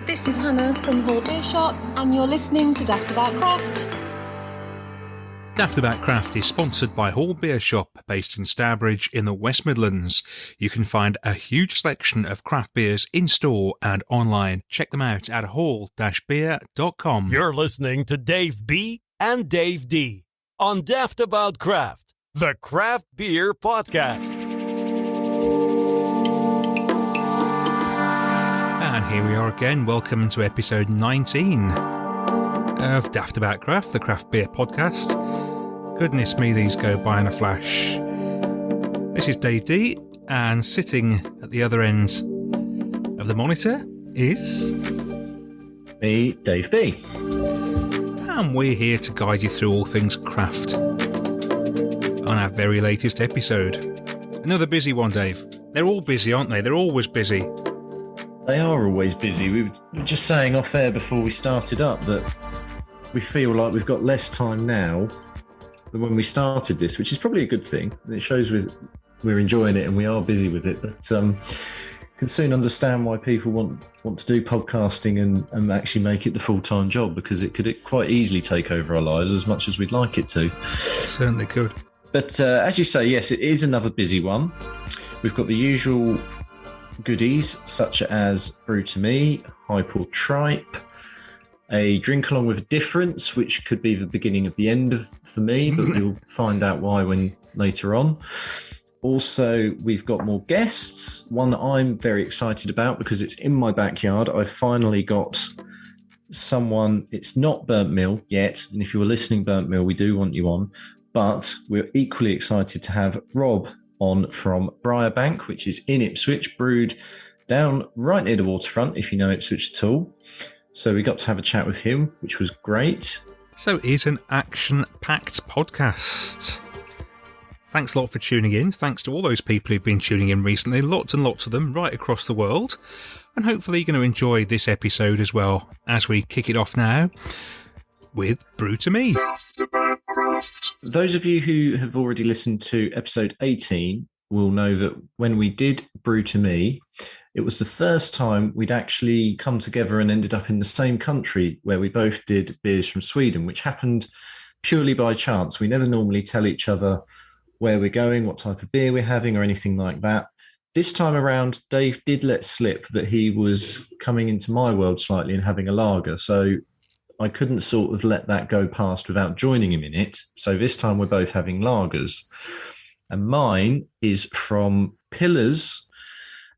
This is Hannah from Hall Beer Shop, and you're listening to Daftaboutcraft. Daftaboutcraft is sponsored by Hall Beer Shop, based in Stourbridge in the West Midlands. You can find a huge selection of craft beers in-store and online. Check them out at hall-beer.com. You're listening to Dave B. and Dave D. on Daftaboutcraft, the craft beer podcast. And here we are again. Welcome to episode 19 of Daftaboutcraft, the craft beer podcast. Goodness me, these go by in a flash. This is Dave D, and sitting at the other end of the monitor is me, Dave B. And we're here to guide you through all things craft on our very latest episode. Another busy one, Dave. They're all busy, aren't they? They're always busy. They are always busy. We were just saying off air before we started up that we feel like we've got less time now than when we started this, which is probably a good thing. It shows we're enjoying it and we are busy with it. But can soon understand why people want to do podcasting and actually make it the full-time job, because it could quite easily take over our lives as much as we'd like it to. Certainly could. But as you say, yes, it is another busy one. We've got the usual goodies such as Brew to Me, Hyper Tripe, a drink along with a difference, which could be the beginning of the end for me, but we'll find out why when later on. Also, we've got more guests, one that I'm very excited about because it's in my backyard. I finally got someone. It's not Burnt Mill yet, and if you were listening, Burnt Mill, we do want you on, but we're equally excited to have Rob on from Briarbank, which is in Ipswich, brewed down right near the waterfront, if you know Ipswich at all. So we got to have a chat with him, which was great. So it's an action-packed podcast. Thanks a lot for tuning in. Thanks to all those people who've been tuning in recently. Lots and lots of them right across the world. And hopefully you're going to enjoy this episode as well as we kick it off now with Brew to Me. Those of you who have already listened to episode 18 will know that when we did Brew to Me, it was the first time we'd actually come together and ended up in the same country, where we both did beers from Sweden, which happened purely by chance. We never normally tell each other where we're going, what type of beer we're having, or anything like that. This time around, Dave did let slip that he was coming into my world slightly and having a lager. So I couldn't sort of let that go past without joining him in it. So this time we're both having lagers. And mine is from Pillars.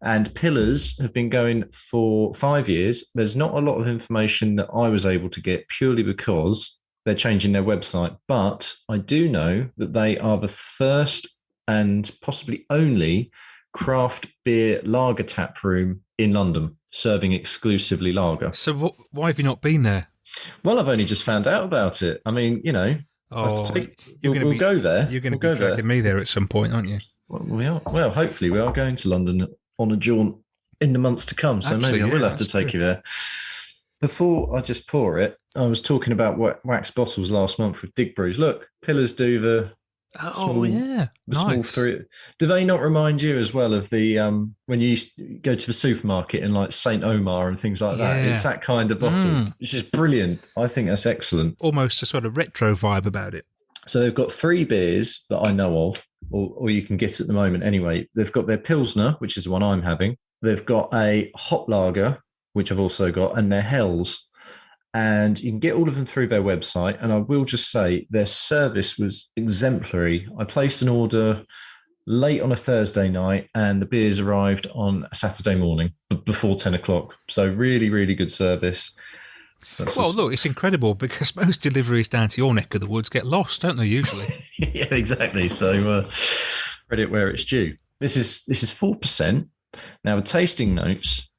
And Pillars have been going for 5 years. There's not a lot of information that I was able to get purely because they're changing their website. But I do know that they are the first and possibly only craft beer lager tap room in London, serving exclusively lager. So why have you not been there? Well, I've only just found out about it. I mean, you know, we'll go there. You're going to be dragging me there at some point, aren't you? Well, we are. Well, hopefully we are going to London on a jaunt in the months to come. So maybe I will have to take you there. Before I just pour it, I was talking about wax bottles last month with Dig Brews. Look, Pillars do the small three. Do they not remind you as well of the when you used to go to the supermarket in like St. Omar and things like that? It's that kind of bottle. It's just brilliant. I think that's excellent. Almost a sort of retro vibe about it. So they've got 3 beers that I know of, or you can get at the moment anyway. They've got their Pilsner, which is the one I'm having. They've got a hop lager, which I've also got, and their Hells. And you can get all of them through their website. And I will just say their service was exemplary. I placed an order late on a Thursday night and the beers arrived on a Saturday morning before 10 o'clock. So really, really good service. Look, it's incredible because most deliveries down to your neck of the woods get lost, don't they, usually? Yeah, exactly. So credit where it's due. This is 4%. Now, the tasting notes,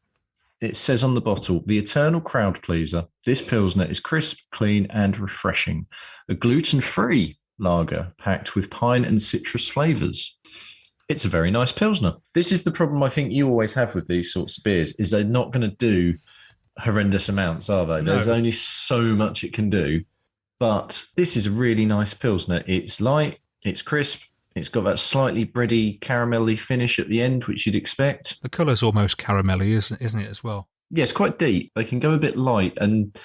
it says on the bottle, the eternal crowd pleaser. This Pilsner is crisp, clean, and refreshing. A gluten-free lager packed with pine and citrus flavours. It's a very nice Pilsner. This is the problem I think you always have with these sorts of beers, is they're not going to do horrendous amounts, are they? No. There's only so much it can do. But this is a really nice Pilsner. It's light, it's crisp, it's got that slightly bready, caramelly finish at the end, which you'd expect. The colour's almost caramelly, isn't it, as well? it's quite deep. They can go a bit light, and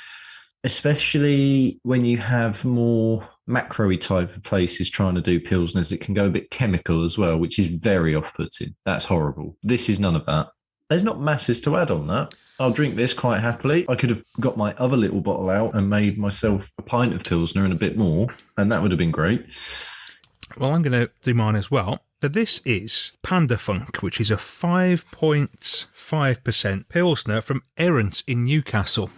especially when you have more macro-y type of places trying to do pilsners, it can go a bit chemical as well, which is very off-putting. That's horrible. This is none of that. There's not masses to add on that. I'll drink this quite happily. I could have got my other little bottle out and made myself a pint of pilsner and a bit more, and that would have been great. Well, I'm going to do mine as well. So this is Panda Funk, which is a 5.5% pilsner from Errant in Newcastle.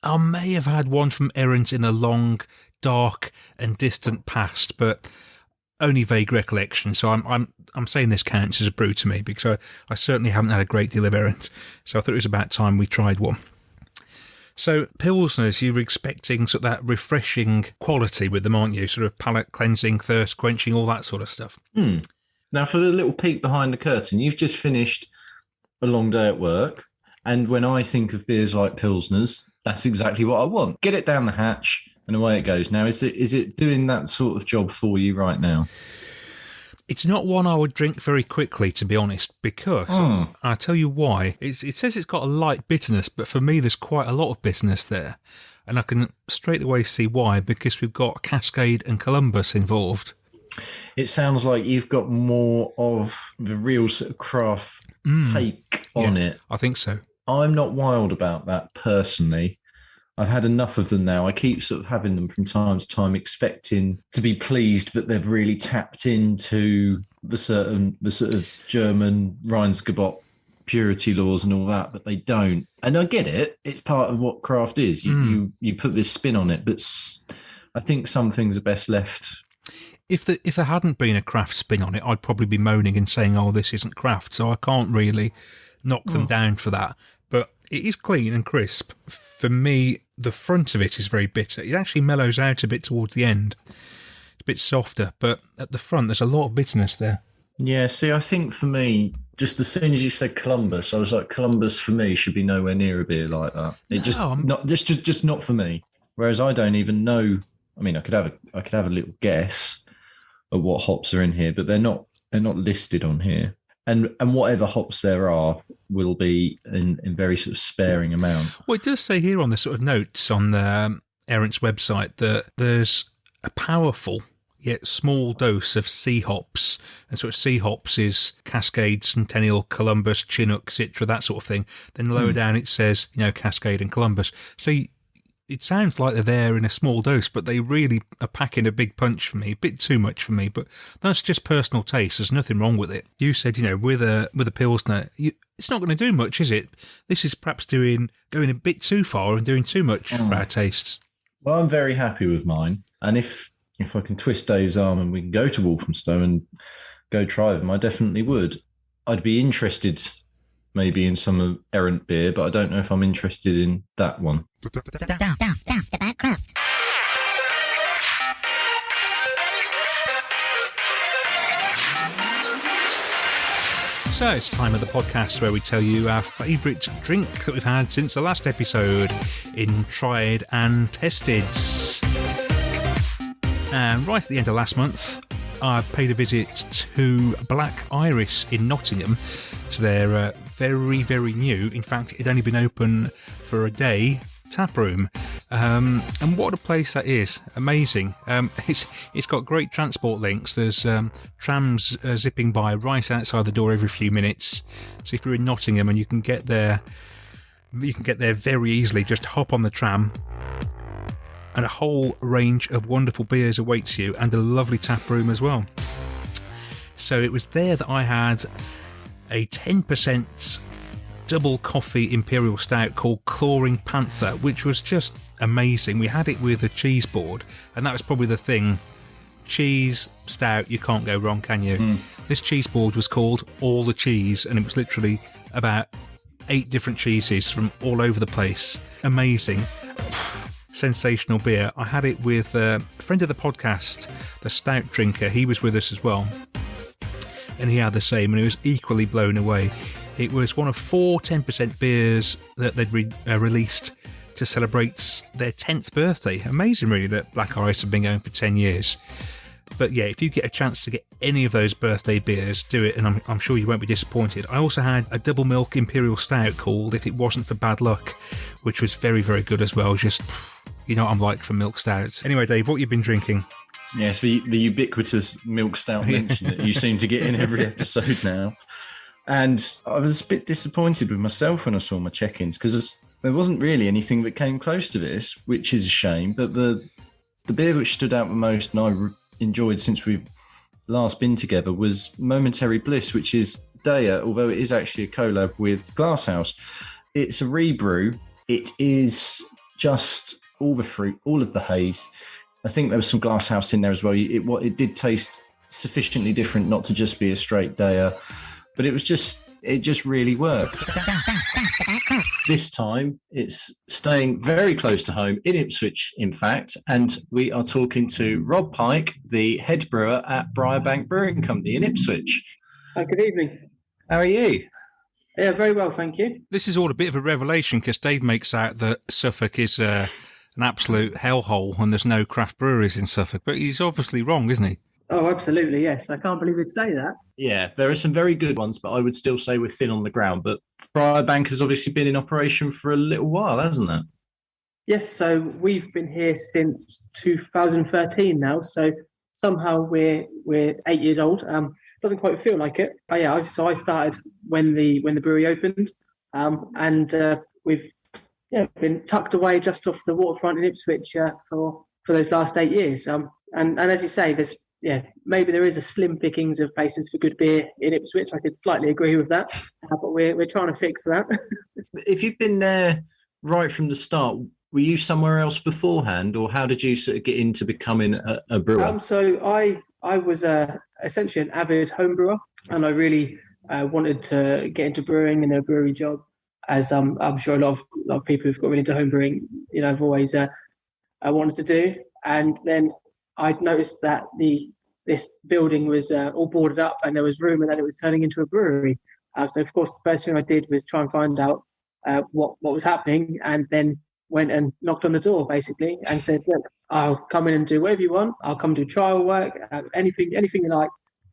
I may have had one from Errant in the long, dark and distant past, but only vague recollection. So I'm saying this counts as a brew to me, because I certainly haven't had a great deal of Errant. So I thought it was about time we tried one. So pilsners, you're expecting sort of that refreshing quality with them, aren't you? Sort of palate cleansing, thirst quenching, all that sort of stuff. Now, for the little peek behind the curtain, you've just finished a long day at work. And when I think of beers like pilsners, that's exactly what I want. Get it down the hatch and away it goes. Now, is it doing that sort of job for you right now? It's not one I would drink very quickly, to be honest, because I'll tell you why. It says it's got a light bitterness, but for me, there's quite a lot of bitterness there. And I can straight away see why, because we've got Cascade and Columbus involved. It sounds like you've got more of the real sort of craft take on it. I think so. I'm not wild about that personally. I've had enough of them now. I keep sort of having them from time to time, expecting to be pleased that they've really tapped into the sort of German Reinheitsgebot purity laws and all that, but they don't. And I get it. It's part of what craft is. You put this spin on it, but I think some things are best left. If there hadn't been a craft spin on it, I'd probably be moaning and saying, oh, this isn't craft. So I can't really knock them down for that. But it is clean and crisp. For me, the front of it is very bitter. It actually mellows out a bit towards the end. It's a bit softer, but at the front, there's a lot of bitterness there. Yeah, see, I think for me, just as soon as you said Columbus, I was like, Columbus for me should be nowhere near a beer like that. It just not for me. Whereas I don't even know. I mean, I could have a little guess at what hops are in here, but they're not listed on here. And whatever hops there are will be in very sort of sparing amount. Well, it does say here on the sort of notes on the Errant's website that there's a powerful yet small dose of C hops. And sort of C hops is Cascade, Centennial, Columbus, Chinook, Citra, that sort of thing. Then lower down it says, Cascade and Columbus. So it sounds like they're there in a small dose, but they really are packing a big punch for me, a bit too much for me. But that's just personal taste. There's nothing wrong with it. You said, with a Pilsner, it's not going to do much, is it? This is perhaps going a bit too far and doing too much for our tastes. Well, I'm very happy with mine. And if I can twist Dave's arm and we can go to Walthamstow and go try them, I definitely would. I'd be interested maybe in some Errant beer, but I don't know if I'm interested in that one. Daftaboutcraft. So it's time of the podcast where we tell you our favourite drink that we've had since the last episode in Tried and Tested. And right at the end of last month, I paid a visit to Black Iris in Nottingham. So they're very, very new. In fact, it'd only been open for a day, tap room. And what a place that is. Amazing. It's got great transport links. There's trams zipping by right outside the door every few minutes. So if you're in Nottingham and you can get there very easily, just hop on the tram. And a whole range of wonderful beers awaits you, and a lovely tap room as well. So it was there that I had a 10% double coffee imperial stout called Clawing Panther, which was just amazing. We had it with a cheese board, and that was probably the thing. Cheese, stout, you can't go wrong, can you? This cheese board was called All the Cheese, and it was literally about 8 different cheeses from all over the place. Amazing. Sensational beer. I had it with a friend of the podcast, the Stout Drinker. He was with us as well, and he had the same, and he was equally blown away. It was one of 4 10% beers that they'd released to celebrate their 10th birthday. Amazing, really, that Black Iris have been going for 10 years. But yeah, if you get a chance to get any of those birthday beers, do it, and I'm sure you won't be disappointed. I also had a double milk imperial stout called If It Wasn't for Bad Luck, which was very, very good as well. Just, you know what I'm like for milk stouts. Anyway, Dave, what you've been drinking? Yes, the ubiquitous milk stout mention that you seem to get in every episode now. And I was a bit disappointed with myself when I saw my check-ins, because there wasn't really anything that came close to this, which is a shame. But the beer which stood out the most and I enjoyed since we've last been together was Momentary Bliss, which is Daya, although it is actually a collab with Glasshouse. It's a rebrew. It is just all the fruit, all of the haze. I think there was some Glasshouse in there as well. It did taste sufficiently different not to just be a straight Daya, but it just really worked. This time, it's staying very close to home in Ipswich, in fact, and we are talking to Rob Pike, the head brewer at Briarbank Brewing Company in Ipswich. Good evening. How are you? Yeah, very well, thank you. This is all a bit of a revelation because Dave makes out that Suffolk is an absolute hellhole and there's no craft breweries in Suffolk, but he's obviously wrong, isn't he? Oh, absolutely, yes. I can't believe you'd say that. Yeah, there are some very good ones, but I would still say we're thin on the ground. But Briarbank has obviously been in operation for a little while, hasn't it? Yes, so we've been here since 2013 now. So somehow we're 8 years old. Doesn't quite feel like it. But yeah, so I started when the brewery opened, and we've been tucked away just off the waterfront in Ipswich for those last 8 years. And as you say, maybe there is a slim pickings of places for good beer in Ipswich. I could slightly agree with that, but we're trying to fix that. If you've been there right from the start, were you somewhere else beforehand, or how did you sort of get into becoming a brewer? So I was essentially an avid home brewer, and I really wanted to get into brewing and a brewery job, as I'm sure a lot of people who've got really into home brewing, have always wanted to do. And then I'd noticed that this building was all boarded up and there was room, and that it was turning into a brewery. So of course, the first thing I did was try and find out what was happening, and then went and knocked on the door basically and said, "Look, I'll come in and do whatever you want. I'll come do trial work, anything you like."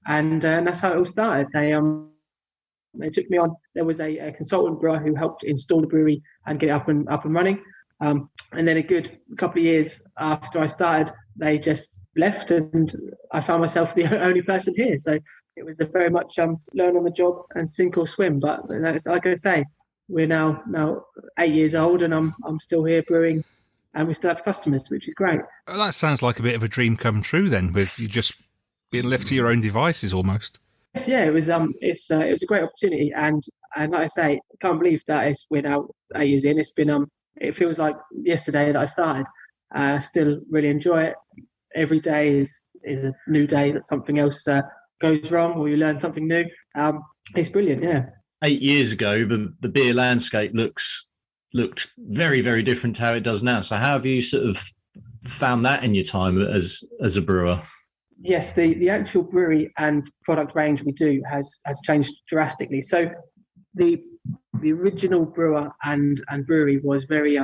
And that's how it all started. They took me on. There was a consultant brewer who helped install the brewery and get it up and running. And then a good couple of years after I started, they just left, and I found myself the only person here. So it was very much learn on the job and sink or swim. But it's, like I say, we're now 8 years old, and I'm still here brewing, and we still have customers, which is great. Well, that sounds like a bit of a dream come true then, with you just being left to your own devices almost. Yes, yeah, it was it was a great opportunity, and like I say, I can't believe that we're now 8 years in. It's been it feels like yesterday that I started. I still really enjoy it. Every day is a new day that something else goes wrong, or you learn something new. It's brilliant, yeah. 8 years ago, the beer landscape looked very, very different to how it does now. So how have you sort of found that in your time as a brewer? Yes, the actual brewery and product range we do has changed drastically. So the original brewer and brewery was very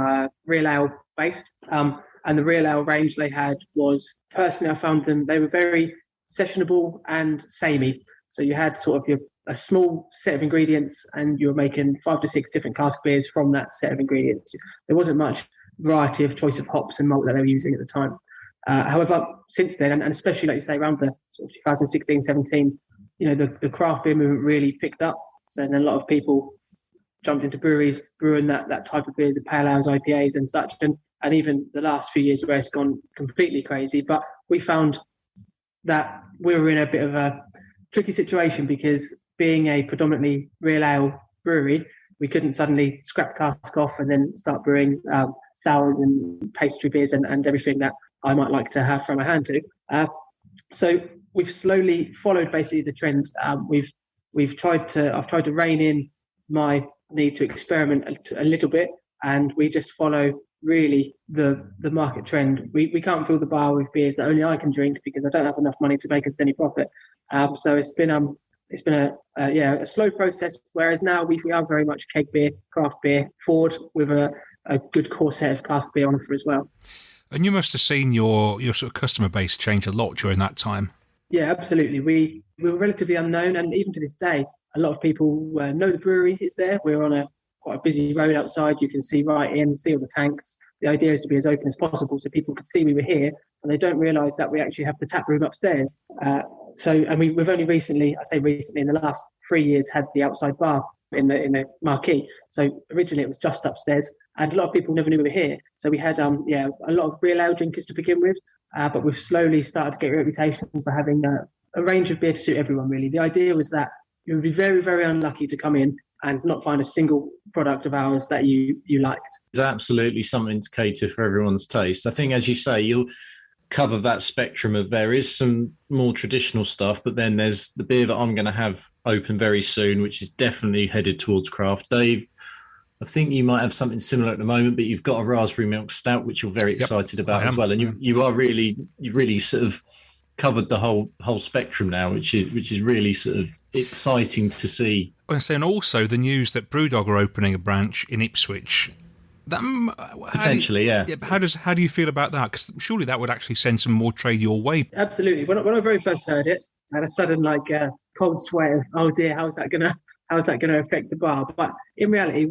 real ale based, and the real ale range they had was, personally I found they were very sessionable and samey. So you had sort of a small set of ingredients, and you were making 5 to 6 different cask beers from that set of ingredients. There wasn't much variety of choice of hops and malt that they were using at the time. However, since then, and especially like you say, around the sort of 2016, 17, the craft beer movement really picked up. So then a lot of people jumped into breweries brewing that type of beer, the pale ales, IPAs and such. And even the last few years where it's gone completely crazy. But we found that we were in a bit of a tricky situation, because being a predominantly real ale brewery, we couldn't suddenly scrap the cask off and then start brewing sours and pastry beers and everything that I might like to have from my hand to. So we've slowly followed basically the trend. I've tried to rein in my need to experiment a little bit, and we just follow really the market trend. We can't fill the bar with beers that only I can drink, because I don't have enough money to make us any profit. So it's been a slow process. Whereas now we are very much keg beer, craft beer, forward with a good core set of cask beer on offer as well. And you must have seen your sort of customer base change a lot during that time. Yeah, absolutely. We were relatively unknown, and even to this day, a lot of people know the brewery is there. We're on quite a busy road outside. You can see right in, see all the tanks. The idea is to be as open as possible so people could see we were here, and they don't realise that we actually have the tap room upstairs. We've only recently, I say recently, in the last 3 years, had the outside bar in the marquee. So originally it was just upstairs, and a lot of people never knew we were here. So we had a lot of real ale drinkers to begin with, but we've slowly started to get a reputation for having a range of beer to suit everyone. Really, the idea was that you would be very, very unlucky to come in and not find a single product of ours that you liked. It's absolutely something to cater for everyone's taste. I think, as you say, you'll cover that spectrum of there is some more traditional stuff, but then there's the beer that I'm going to have open very soon, which is definitely headed towards craft. Dave, I think you might have something similar at the moment, but you've got a raspberry milk stout, which you're very excited about as well. And you've really sort of covered the whole spectrum now, which is really sort of exciting to see. And also the news that Brewdog are opening a branch in Ipswich. Potentially, yeah. How do you feel about that? Because surely that would actually send some more trade your way. Absolutely. When I very first heard it, I had a sudden cold sweat of, oh dear, how's that gonna affect the bar? But in reality,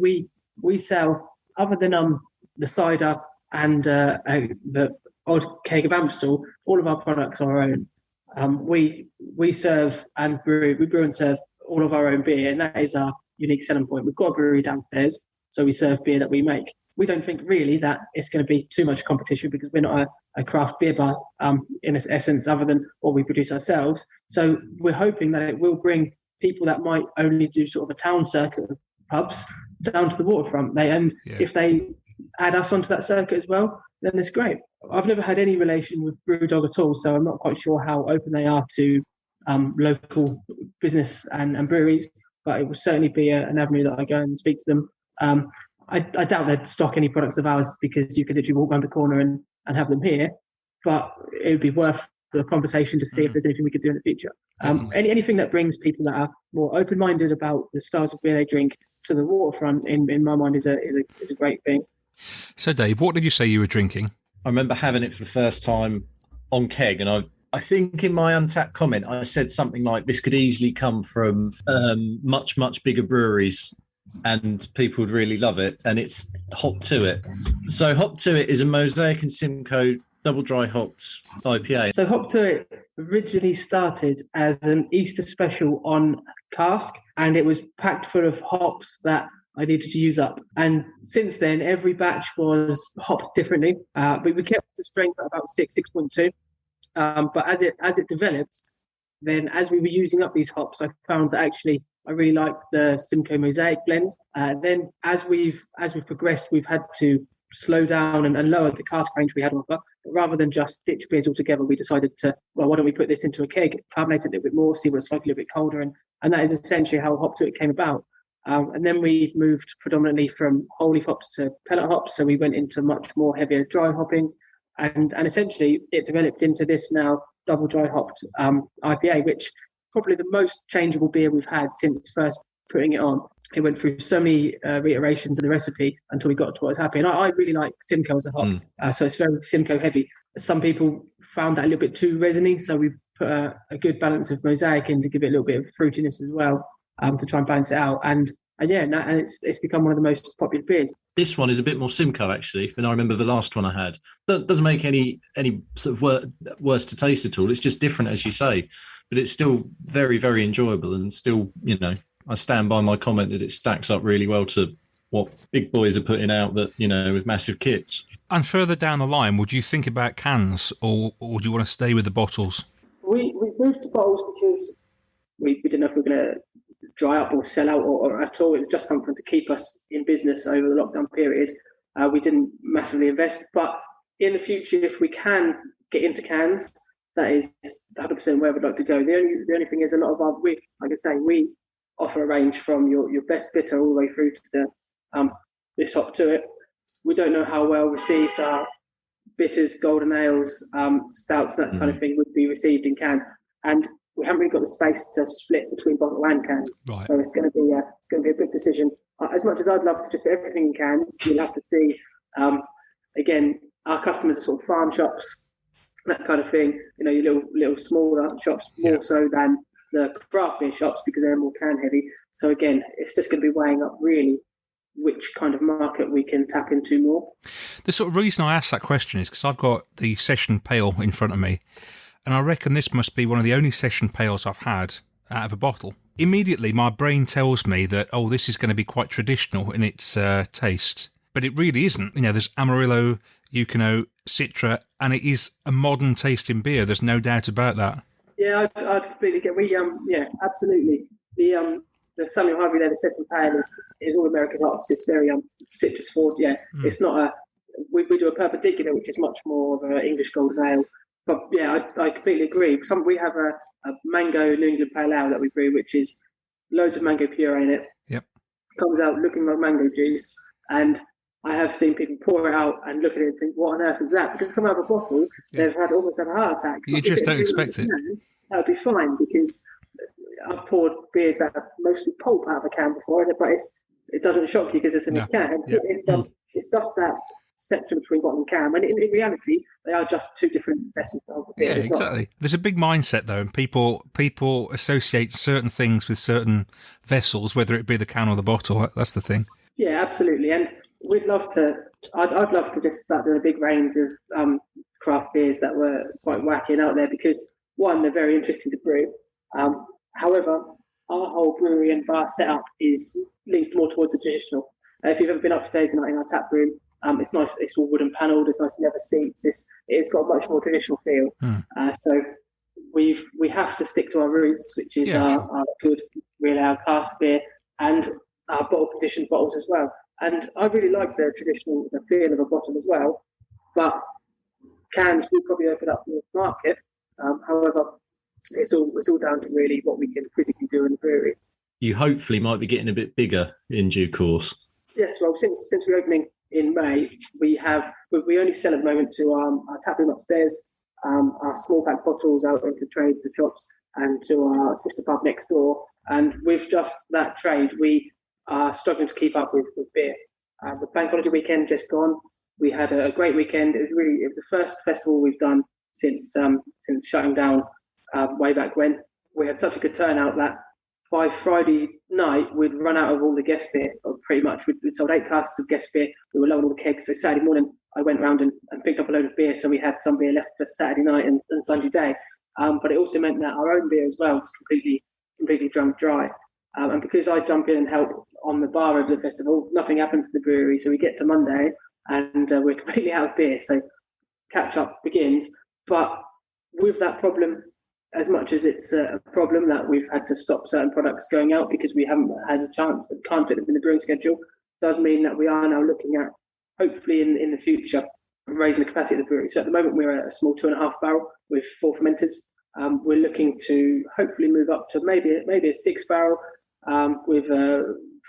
we sell, other than the cider and the odd keg of Amstel, all of our products are our own. We serve and brew. We brew and serve all of our own beer, and that is our unique selling point. We've got a brewery downstairs, so we serve beer that we make. We don't think really that it's going to be too much competition because we're not a craft beer bar in essence, other than what we produce ourselves. So we're hoping that it will bring people that might only do sort of a town circuit of pubs down to the waterfront. If they add us onto that circuit as well, then it's great. I've never had any relation with Brewdog at all, so I'm not quite sure how open they are to local business and breweries, but it will certainly be an avenue that I go and speak to them. I doubt they'd stock any products of ours because you could literally walk around the corner and have them here, but it would be worth the conversation to see if there's anything we could do in the future. Anything that brings people that are more open-minded about the styles of beer they drink to the waterfront, in my mind, is a great thing. So, Dave, what did you say you were drinking? I remember having it for the first time on keg, and I think in my Untapped comment, I said something like, this could easily come from much, much bigger breweries and people would really love it. And it's Hop to It. So Hop to It is a Mosaic and Simcoe double dry hopped IPA. So Hop to It originally started as an Easter special on cask, and it was packed full of hops that I needed to use up. And since then, every batch was hopped differently. We kept the strength at about 6.2. But as it developed, then as we were using up these hops, I found that actually I really liked the Simcoe Mosaic blend. Then as we've progressed, we've had to slow down and lower the cask range we had on offer. But rather than just ditch beers altogether, we decided to, well, why don't we put this into a keg, carbonate it a little bit more, see what's like a little bit colder, and that is essentially how Hop to It came about. And then we moved predominantly from whole leaf hops to pellet hops, so we went into much more heavier dry hopping, and essentially it developed into this now double dry hopped IPA, which probably the most changeable beer we've had since first putting it on. It went through so many reiterations of the recipe until we got to what was happy. And I really like Simcoe as a hop, so it's very Simcoe heavy. Some people found that a little bit too resiny, so we put a good balance of Mosaic in to give it a little bit of fruitiness as well, to try and balance it out. And it's become one of the most popular beers. This one is a bit more Simcoe, actually, than I remember the last one I had. That doesn't make any sort of worse to taste at all. It's just different, as you say, but it's still very, very enjoyable, and still, I stand by my comment that it stacks up really well to what big boys are putting out, that, with massive kits. And further down the line, would you think about cans, or do you want to stay with the bottles? We moved to bottles because we didn't know if we were going to dry up or sell out or at all. It was just something to keep us in business over the lockdown period. We didn't massively invest, but in the future, if we can get into cans, that is 100% where we'd like to go. The only thing is, a lot of our, we offer a range from your best bitter all the way through to this Hop to It. We don't know how well received our bitters, golden ales, stouts, that kind of thing would be received in cans, and we haven't really got the space to split between bottle and cans. Right. So it's going to be a big decision. As much as I'd love to just put everything in cans, you'll have to see. Again, our customers are sort of farm shops, that kind of thing. You know, your little smaller shops more so than the craft beer shops because they're more can heavy. So again, it's just going to be weighing up really which kind of market we can tap into more. The sort of reason I asked that question is because I've got the session pale in front of me, and I reckon this must be one of the only session pales I've had out of a bottle. Immediately, my brain tells me that, oh, this is going to be quite traditional in its taste. But it really isn't. You know, there's Amarillo, Yucano, Citra, and it is a modern tasting beer. There's no doubt about that. Yeah, I'd completely get. Yeah, absolutely. The Samuel Harvey there, the session pale is all American hops. It's very citrus forward. Yeah, It's not we do a perpendicular, which is much more of an English golden ale. But yeah, I completely agree. We have a mango New England pale ale that we brew, which is loads of mango puree in it. Yep. Comes out looking like mango juice, and I have seen people pour it out and look at it and think, "What on earth is that?" Because it's come out of a bottle, they've almost had a heart attack. You just don't expect it. That would be fine because I've poured beers that have mostly pulp out of a can before, but it doesn't shock you because it's in a can. Yeah. It's just that section between bottle and can. And in reality, they are just two different vessels. Yeah, exactly. There's a big mindset though, and people associate certain things with certain vessels, whether it be the can or the bottle. That's the thing. Yeah, absolutely. And we'd love to. I'd love to just start doing a big range of craft beers that were quite wacky and out there because one, they're very interesting to brew. However, our whole brewery and bar setup leans more towards the traditional. If you've ever been upstairs in our tap room, it's nice. It's all wooden panelled. It's nice leather seats. It's got a much more traditional feel. So we have to stick to our roots, which is our good real ale cask beer and our bottle conditioned bottles as well. And I really like the feel of a bottle as well. But cans will probably open up the market. However, it's all down to really what we can physically do in the brewery. You hopefully might be getting a bit bigger in due course. Yes, well, since we're opening in May, we only sell at the moment to our tap room upstairs, our small pack bottles out into trade, to shops, and to our sister pub next door. And with just that trade, we are struggling to keep up with beer. The bank holiday weekend just gone. We had a great weekend. It was the first festival we've done since shutting down way back when. We had such a good turnout that by Friday night we'd run out of all the guest beer. Pretty much, we'd sold 8 casks of guest beer. We were low on all the kegs. So Saturday morning I went round and picked up a load of beer, so we had some beer left for Saturday night and Sunday day. But it also meant that our own beer as well was completely drunk dry. And because I jump in and help on the bar over the festival, nothing happens to the brewery. So we get to Monday and we're completely out of beer. So catch up begins. But with that problem, as much as it's a problem that we've had to stop certain products going out because we haven't had a chance that can't fit them in the brewing schedule, does mean that we are now looking at, hopefully in the future, raising the capacity of the brewery. So at the moment we're at a small 2.5 barrel with 4 fermenters. We're looking to hopefully move up to maybe a 6 barrel with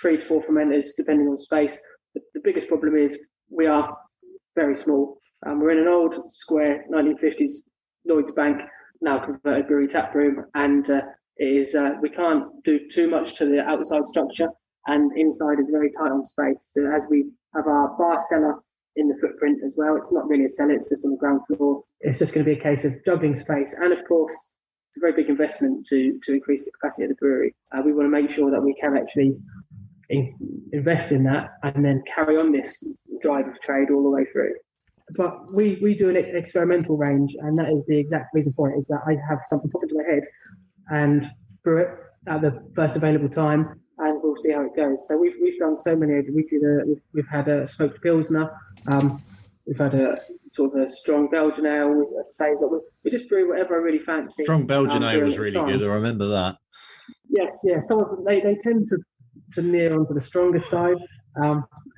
3 to 4 fermenters depending on space. The biggest problem is we are very small. We're in an old square 1950s Lloyd's Bank, now converted brewery tap room, and we can't do too much to the outside structure, and inside is very tight on space. So as we have our bar cellar in the footprint as well, it's not really a cellar, it's just on the ground floor. It's just going to be a case of juggling space, and of course it's a very big investment to increase the capacity of the brewery. We want to make sure that we can actually invest in that and then carry on this drive of trade all the way through. But we do an experimental range, and that is the exact reason for it, is that I have something pop into my head and brew it at the first available time, and we'll see how it goes. So we've done so many. We've had a smoked pilsner, we've had a sort of a strong Belgian ale, a saison. We just brew whatever I really fancy. Strong Belgian ale was really good. I remember that. Yes, yeah. Some of them they tend to near onto the stronger side,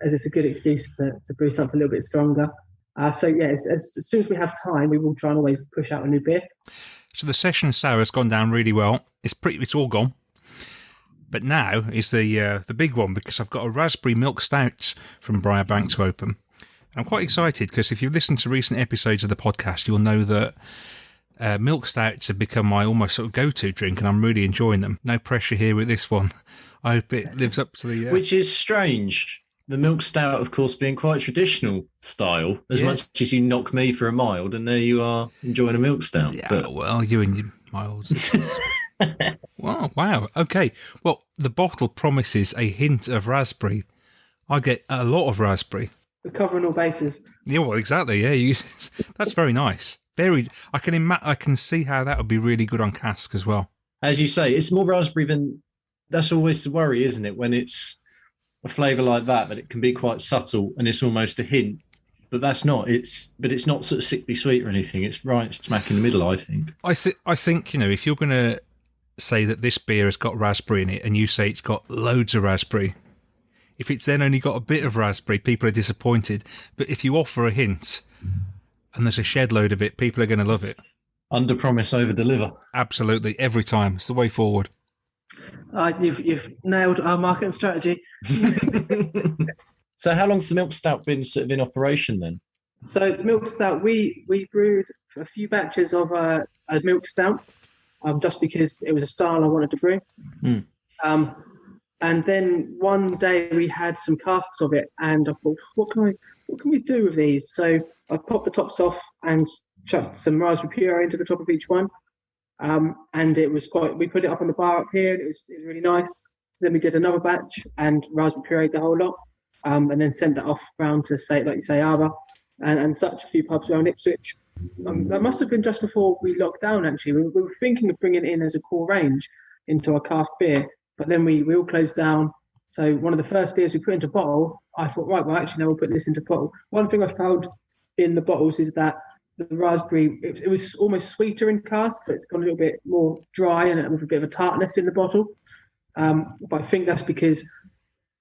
as it's a good excuse to brew something a little bit stronger. So yeah, as soon as we have time, we will try and always push out a new beer. So the session sour has gone down really well. It's all gone. But now is the big one, because I've got a raspberry milk stout from Briarbank to open. And I'm quite excited because if you've listened to recent episodes of the podcast, you'll know that milk stouts have become my almost sort of go-to drink, and I'm really enjoying them. No pressure here with this one. I hope it lives up to the... Which is strange. The milk stout, of course, being quite traditional style, as Yeah. much as you knock me for a mild, and there you are enjoying a milk stout. Yeah, But well, you and your milds. Wow. Okay. Well, the bottle promises a hint of raspberry. I get a lot of raspberry. We're covering all bases. Yeah, well, exactly. Yeah, that's very nice. Very. I can see how that would be really good on cask as well. as you say, it's more raspberry than. That's always the worry, isn't it? When it's a flavour like that it can be quite subtle and it's almost a hint. But that's not. It's not sort of sickly sweet or anything. It's right smack in the middle, I think. I think if you're going to say that this beer has got raspberry in it, and you say it's got loads of raspberry, if it's then only got a bit of raspberry, people are disappointed. But if you offer a hint, and there's a shed load of it, people are going to love it. Under promise, over deliver. Absolutely, every time. It's the way forward. You've nailed our marketing strategy. So how long's the milk stout been sort of in operation then? So the milk stout, we brewed a few batches of a milk stout, just because it was a style I wanted to brew. And then one day we had some casks of it, and I thought, what can we do with these? So I popped the tops off and chucked some raspberry puree into the top of each one. And it was we put it up on the bar up here, and it was really nice. Then we did another batch and raspberry puree the whole lot. And then sent it off round to Arbor and such, a few pubs around Ipswich. That must have been just before we locked down, actually. We were thinking of bringing it in as a core range into our cask beer, but then we all closed down. So one of the first beers we put into bottle, I thought, right, well, actually, now we'll put this into bottle. One thing I found in the bottles is that the raspberry, it was almost sweeter in cask, so it's got a little bit more dry and with a bit of a tartness in the bottle. But I think that's because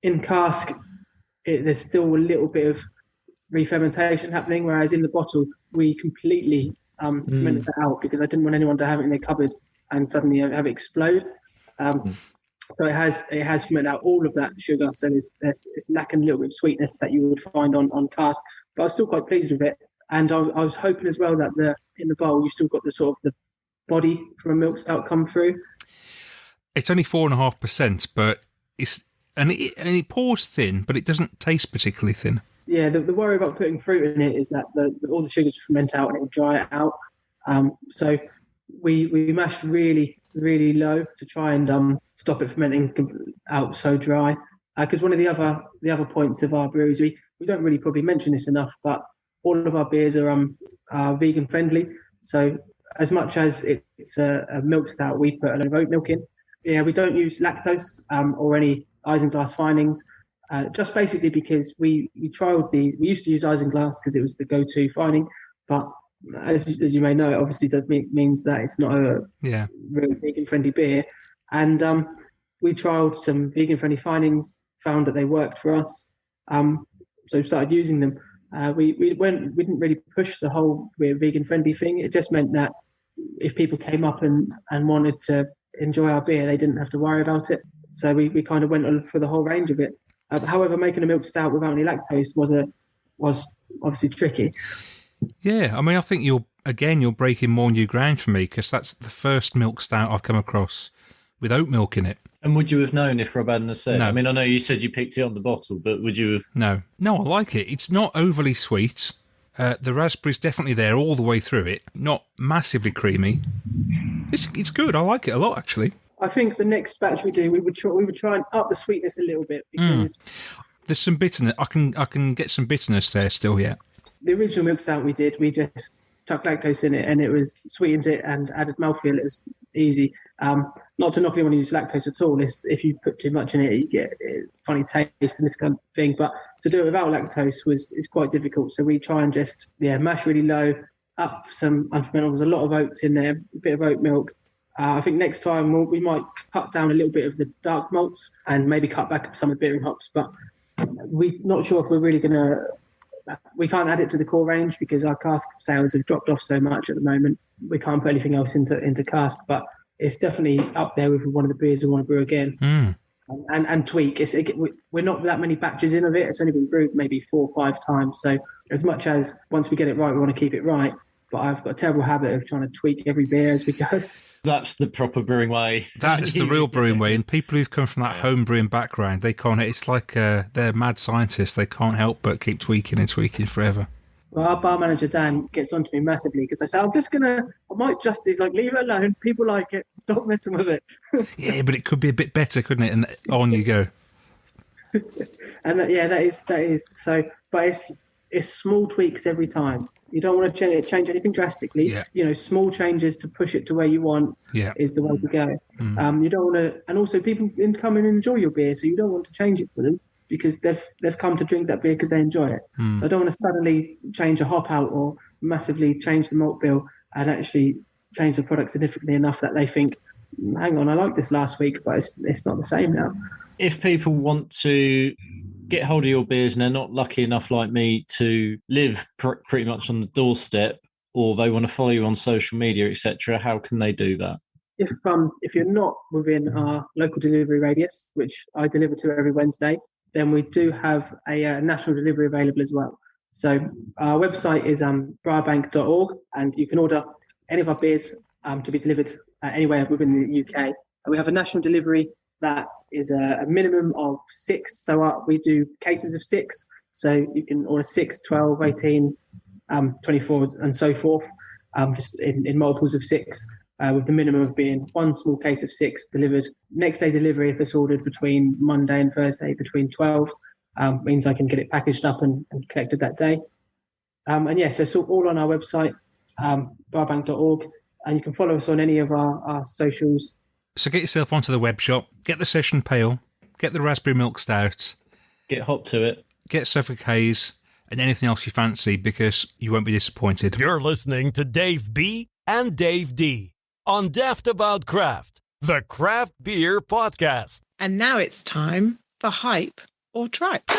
in cask, there's still a little bit of re-fermentation happening, whereas in the bottle we completely fermented that out because I didn't want anyone to have it in their cupboard and suddenly have it explode. So it has fermented out all of that sugar, so it's lacking a little bit of sweetness that you would find on cask. But I was still quite pleased with it, and I was hoping as well that in the bowl you still got the sort of the body from a milk stout come through. It's only 4.5%, but it pours thin, but it doesn't taste particularly thin. Yeah, the worry about putting fruit in it is that all the sugars ferment out and it will dry it out. So we mashed really, really low to try and stop it fermenting out so dry. Because one of the other points of our breweries, we don't really probably mention this enough, but all of our beers are vegan friendly. So as much as it's a milk stout, we put a lot of oat milk in. Yeah, we don't use lactose or any isinglass finings, just basically because we trialled we used to use isinglass because it was the go-to fining, but as you may know, it obviously means that it's not a really vegan-friendly beer. And we trialled some vegan-friendly finings, found that they worked for us, so started using them. We didn't really push the whole we're vegan-friendly thing. It just meant that if people came up and wanted to enjoy our beer, they didn't have to worry about it. So we kind of went for the whole range of it. However, making a milk stout without any lactose was obviously tricky. Yeah, I mean, I think you're breaking more new ground for me because that's the first milk stout I've come across with oat milk in it. And would you have known if Rob hadn't said? No. I mean, I know you said you picked it on the bottle, but would you have? No, I like it. It's not overly sweet. The raspberry's definitely there all the way through it. Not massively creamy. It's good. I like it a lot, actually. I think the next batch we do, we would try and up the sweetness a little bit because there's some bitterness. I can get some bitterness there still. Yeah. The original milk stout we did, we just chucked lactose in it and it was sweetened it and added mouthfeel. It was easy. Not to knock anyone who uses lactose at all. If you put too much in it, you get funny taste and this kind of thing. But to do it without lactose is quite difficult. So we try and just mash really low, up some unfermented. There's a lot of oats in there, a bit of oat milk. I think next time we might cut down a little bit of the dark malts and maybe cut back some of the bittering hops. But we're not sure if we're really going to. We can't add it to the core range because our cask sales have dropped off so much at the moment. We can't put anything else into cask, but it's definitely up there with one of the beers we want to brew again. And tweak. We're not that many batches in of it. It's only been brewed maybe 4 or 5 times. So as much as once we get it right, we want to keep it right. But I've got a terrible habit of trying to tweak every beer as we go. That's the proper brewing way. That's the real brewing way. And people who've come from that home brewing background, they can't. It's like they're mad scientists. They can't help but keep tweaking and tweaking forever. Well, our bar manager Dan gets onto me massively because I say he's like, leave it alone. People like it. Stop messing with it. Yeah, but it could be a bit better, couldn't it? And on you go. And that is so. But it's small tweaks every time. You don't want to change anything drastically. Yeah. Small changes to push it to where you want is the way to go. You don't want to, and also people come and enjoy your beer, so you don't want to change it for them because they've come to drink that beer because they enjoy it. So I don't want to suddenly change a hop out or massively change the malt bill and actually change the product significantly enough that they think, hang on, I liked this last week, but it's not the same now. If people want to get hold of your beers and they're not lucky enough like me to live pretty much on the doorstep, or they want to follow you on social media, etc., how can they do that? If you're not within our local delivery radius, which I deliver to every Wednesday, then we do have a national delivery available as well. So our website is briarbank.org, and you can order any of our beers to be delivered anywhere within the UK. And we have a national delivery that is a minimum of 6. So we do cases of 6. So you can order 6, 12, 18, 24, and so forth, just in multiples of 6, with the minimum of being 1 small case of 6 delivered. Next day delivery, if it's ordered between Monday and Thursday between 12, means I can get it packaged up and collected that day. So it's all on our website, briarbank.org, and you can follow us on any of our socials. So get yourself onto the web shop, get the Session Pale, get the Raspberry Milk Stout, get hot to it, get Suffolk Haze, and anything else you fancy, because you won't be disappointed. You're listening to Dave B and Dave D on Daft About Craft, the craft beer podcast. And now it's time for Hype or Tripe.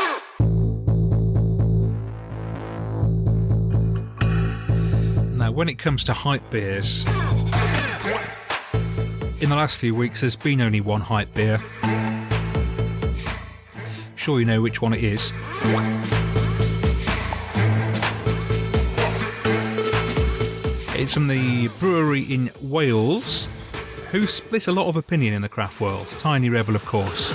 Now, when it comes to hype beers, in the last few weeks there's been only one hype beer. Sure you know which one it is. It's from the brewery in Wales, who split a lot of opinion in the craft world. Tiny Rebel, of course.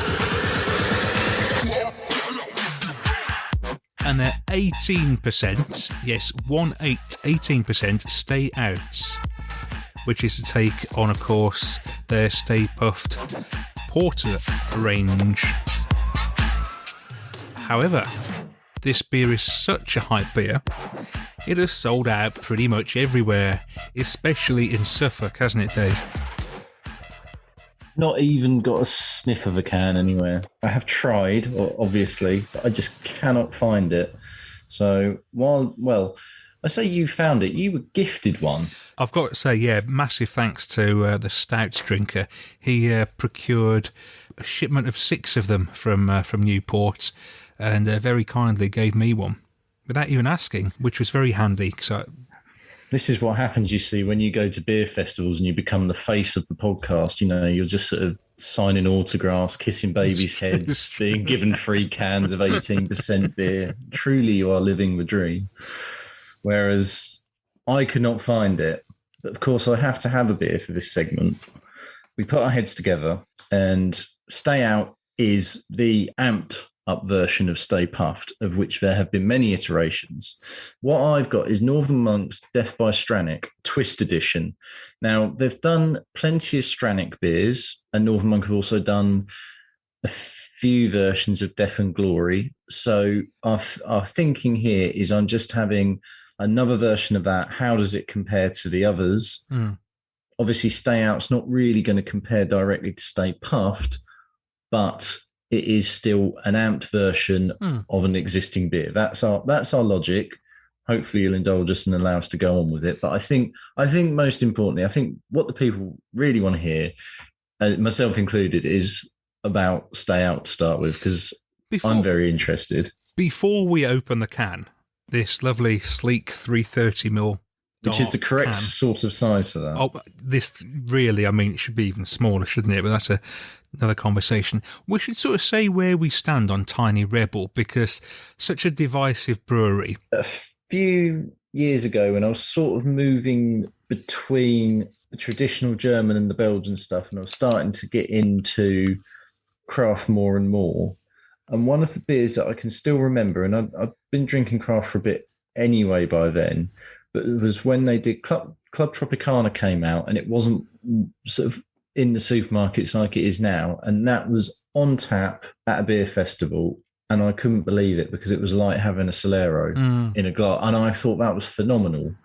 And they're 18%, yes, 18% Stay Out, which is to take on, of course, their Stay Puffed Porter range. However, this beer is such a hype beer, it has sold out pretty much everywhere, especially in Suffolk, hasn't it, Dave? Not even got a sniff of a can anywhere. I have tried, obviously, but I just cannot find it. So, I say you found it. You were gifted one. I've got to say, yeah, massive thanks to the Stouts drinker. He procured a shipment of 6 of them from Newport, and very kindly gave me one without even asking, which was very handy. So, this is what happens, you see, when you go to beer festivals and you become the face of the podcast. You know, you're just sort of signing autographs, kissing babies' heads, being given free cans of 18% beer. Truly, you are living the dream. Whereas I could not find it. But of course, I have to have a beer for this segment. We put our heads together, and Stay Out is the amped up version of Stay Puffed, of which there have been many iterations. What I've got is Northern Monk's Death by Stranick Twist Edition. Now, they've done plenty of Stranick beers, and Northern Monk have also done a few versions of Death and Glory. So our thinking here is I'm just having another version of that. How does it compare to the others? Obviously, Stay Out's not really going to compare directly to Stay Puffed, but it is still an amped version of an existing beer. That's our logic. Hopefully you'll indulge us and allow us to go on with it. But I think most importantly, I think what the people really want to hear, myself included, is about Stay Out to start with, because I'm very interested. Before we open the can, this lovely, sleek 330ml, which is the correct sort of size for that. Oh, this really, I mean, it should be even smaller, shouldn't it? But that's another conversation. We should sort of say where we stand on Tiny Rebel, because such a divisive brewery. A few years ago, when I was sort of moving between the traditional German and the Belgian stuff, and I was starting to get into craft more and more. And one of the beers that I can still remember, and I've been drinking craft for a bit anyway by then, but it was when they did Club Tropicana came out, and it wasn't sort of in the supermarkets like it is now. And that was on tap at a beer festival. And I couldn't believe it because it was like having a Solero in a glass. And I thought that was phenomenal.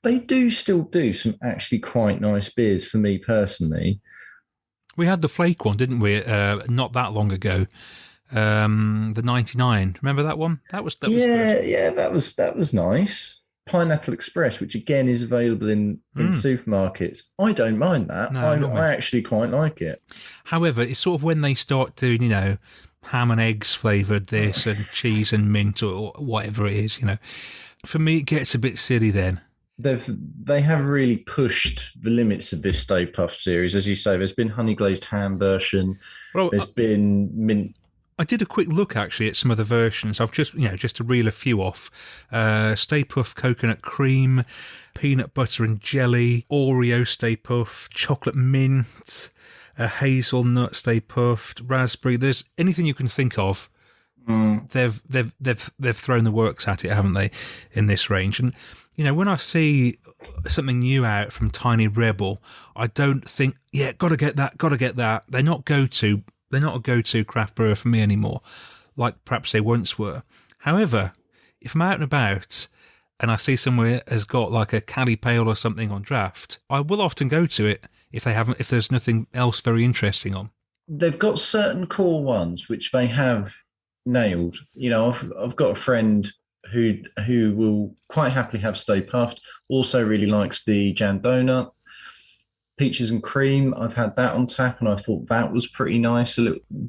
They do still do some actually quite nice beers for me personally. We had the flake one, didn't we? Not that long ago. The 99. Remember that one? That was good. Yeah, that was nice. Pineapple Express, which again is available in supermarkets. I don't mind that. No, I actually quite like it. However, it's sort of when they start doing, ham and eggs flavoured this and cheese and mint or whatever it is, For me, it gets a bit silly then. They have really pushed the limits of this Stay Puft series. As you say, there's been honey glazed ham version. Well, there's been mint. I did a quick look actually at some of the versions. I've just to reel a few off. Stay Puft Coconut Cream, Peanut Butter and Jelly, Oreo Stay Puft, Chocolate Mint, Hazelnut Stay Puft, Raspberry. There's anything you can think of. They've thrown the works at it, haven't they, in this range? And when I see something new out from Tiny Rebel, I don't think, gotta get that. They're not a go-to craft brewer for me anymore, like perhaps they once were. However, if I'm out and about and I see somewhere has got like a Cali Pale or something on draft, I will often go to it if there's nothing else very interesting on. They've got certain core ones which they have nailed. I've got a friend who will quite happily have Stay Puft, also really likes the Jam Donut. Peaches and Cream, I've had that on tap and I thought that was pretty nice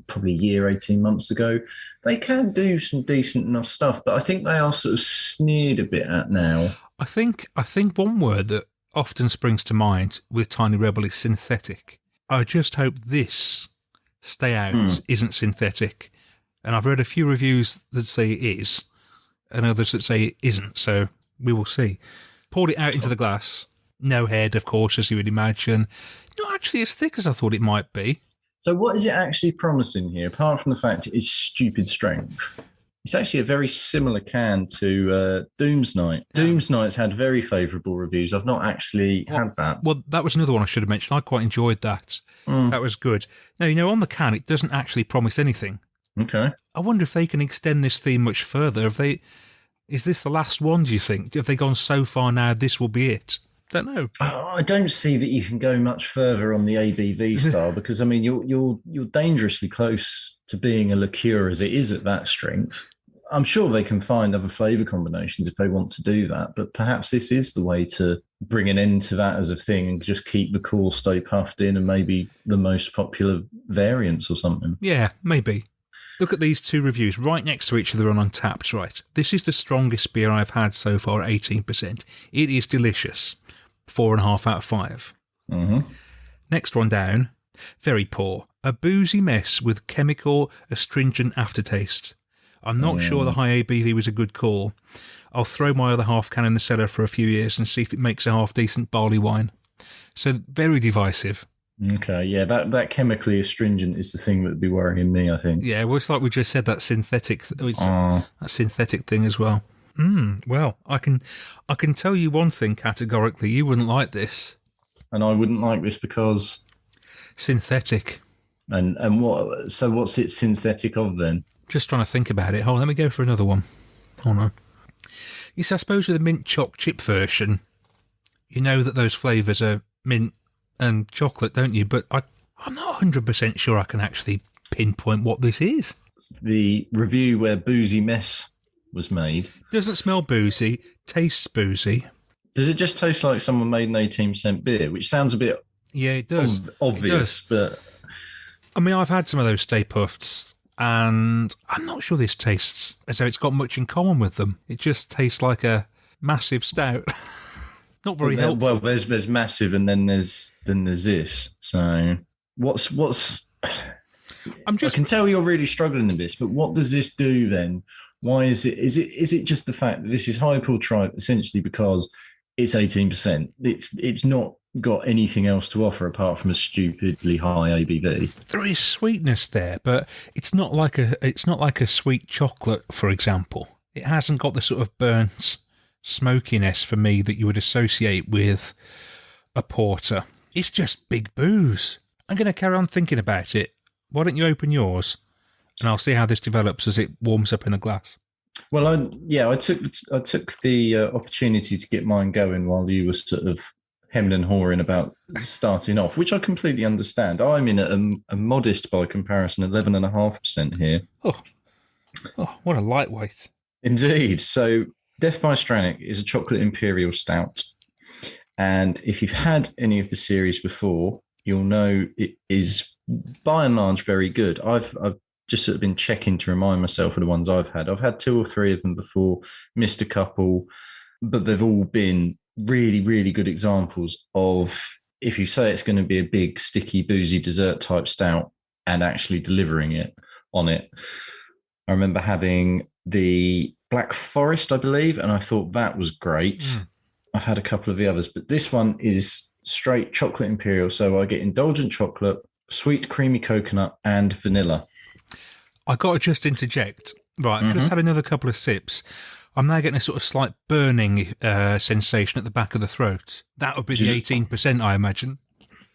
probably a year, 18 months ago. They can do some decent enough stuff, but I think they are sort of sneered a bit at now. I think one word that often springs to mind with Tiny Rebel is synthetic. I just hope this Stay Out isn't synthetic. And I've read a few reviews that say it is and others that say it isn't, so we will see. Poured it out into the glass. No head, of course, as you would imagine. Not actually as thick as I thought it might be. So what is it actually promising here, apart from the fact it is stupid strength? It's actually a very similar can to Doom's Night. Doom's Night's had very favourable reviews. I've not actually had that. Well, that was another one I should have mentioned. I quite enjoyed that. That was good. Now, on the can, it doesn't actually promise anything. Okay. I wonder if they can extend this theme much further. Is this the last one, do you think? Have they gone so far now, this will be it? Don't know. I don't see that you can go much further on the ABV style because you're dangerously close to being a liqueur as it is at that strength. I'm sure they can find other flavour combinations if they want to do that, but perhaps this is the way to bring an end to that as a thing and just keep the core Stay Puft in and maybe the most popular variants or something. Yeah, maybe. Look at these two reviews right next to each other on Untapped, right? This is the strongest beer I've had so far, 18%. It is delicious. 4.5 out of 5. Mm-hmm. Next one down, very poor. A boozy mess with chemical astringent aftertaste. I'm not sure the high ABV was a good call. I'll throw my other half can in the cellar for a few years and see if it makes a half-decent barley wine. So very divisive. Okay, yeah, that chemically astringent is the thing that would be worrying me, I think. Yeah, well, it's like we just said, that synthetic thing as well. Well, I can tell you one thing categorically. You wouldn't like this. And I wouldn't like this because... Synthetic. And what? So what's it synthetic of then? Just trying to think about it. Hold on, let me go for another one. Hold on. Yes, I suppose with the mint choc chip version, you know that those flavours are mint and chocolate, don't you? But I'm not 100% sure I can actually pinpoint what this is. The review where Boozy Mess was made. Doesn't smell boozy, tastes boozy. Does it just taste like someone made an 18% beer, which sounds a bit it does. Obvious, but... I mean, I've had some of those Stay Puffs, and I'm not sure this tastes as though it's got much in common with them. It just tastes like a massive stout. Not very helpful. Well, there's massive, and then there's this. So what's? I can tell you're really struggling in this, but what does this do then? Why is it? Is it just the fact that this is high pool tripe essentially because it's 18%? It's not got anything else to offer apart from a stupidly high ABV. There is sweetness there, but it's not like a sweet chocolate, for example. It hasn't got the sort of burnt smokiness for me that you would associate with a porter. It's just big booze. I'm going to carry on thinking about it. Why don't you open yours, and I'll see how this develops as it warms up in the glass. Well, I took the opportunity to get mine going while you were sort of hemming and hawing about starting off, which I completely understand. I'm in a modest, by comparison, 11.5% here. Oh, what a lightweight. Indeed. So Death by Stranick is a chocolate imperial stout. And if you've had any of the series before, you'll know it is by and large very good. I've just sort of been checking to remind myself of the ones I've had. I've had 2 or 3 of them before, missed a couple, but they've all been really, really good examples of if you say it's going to be a big, sticky, boozy dessert type stout and actually delivering it on it. I remember having the Black Forest, I believe, and I thought that was great. I've had a couple of the others, but this one is straight chocolate imperial. So I get indulgent chocolate, sweet creamy coconut, and vanilla. I got to just interject. Right, I've just had another couple of sips. I'm now getting a sort of slight burning sensation at the back of the throat. That would be the 18%, I imagine.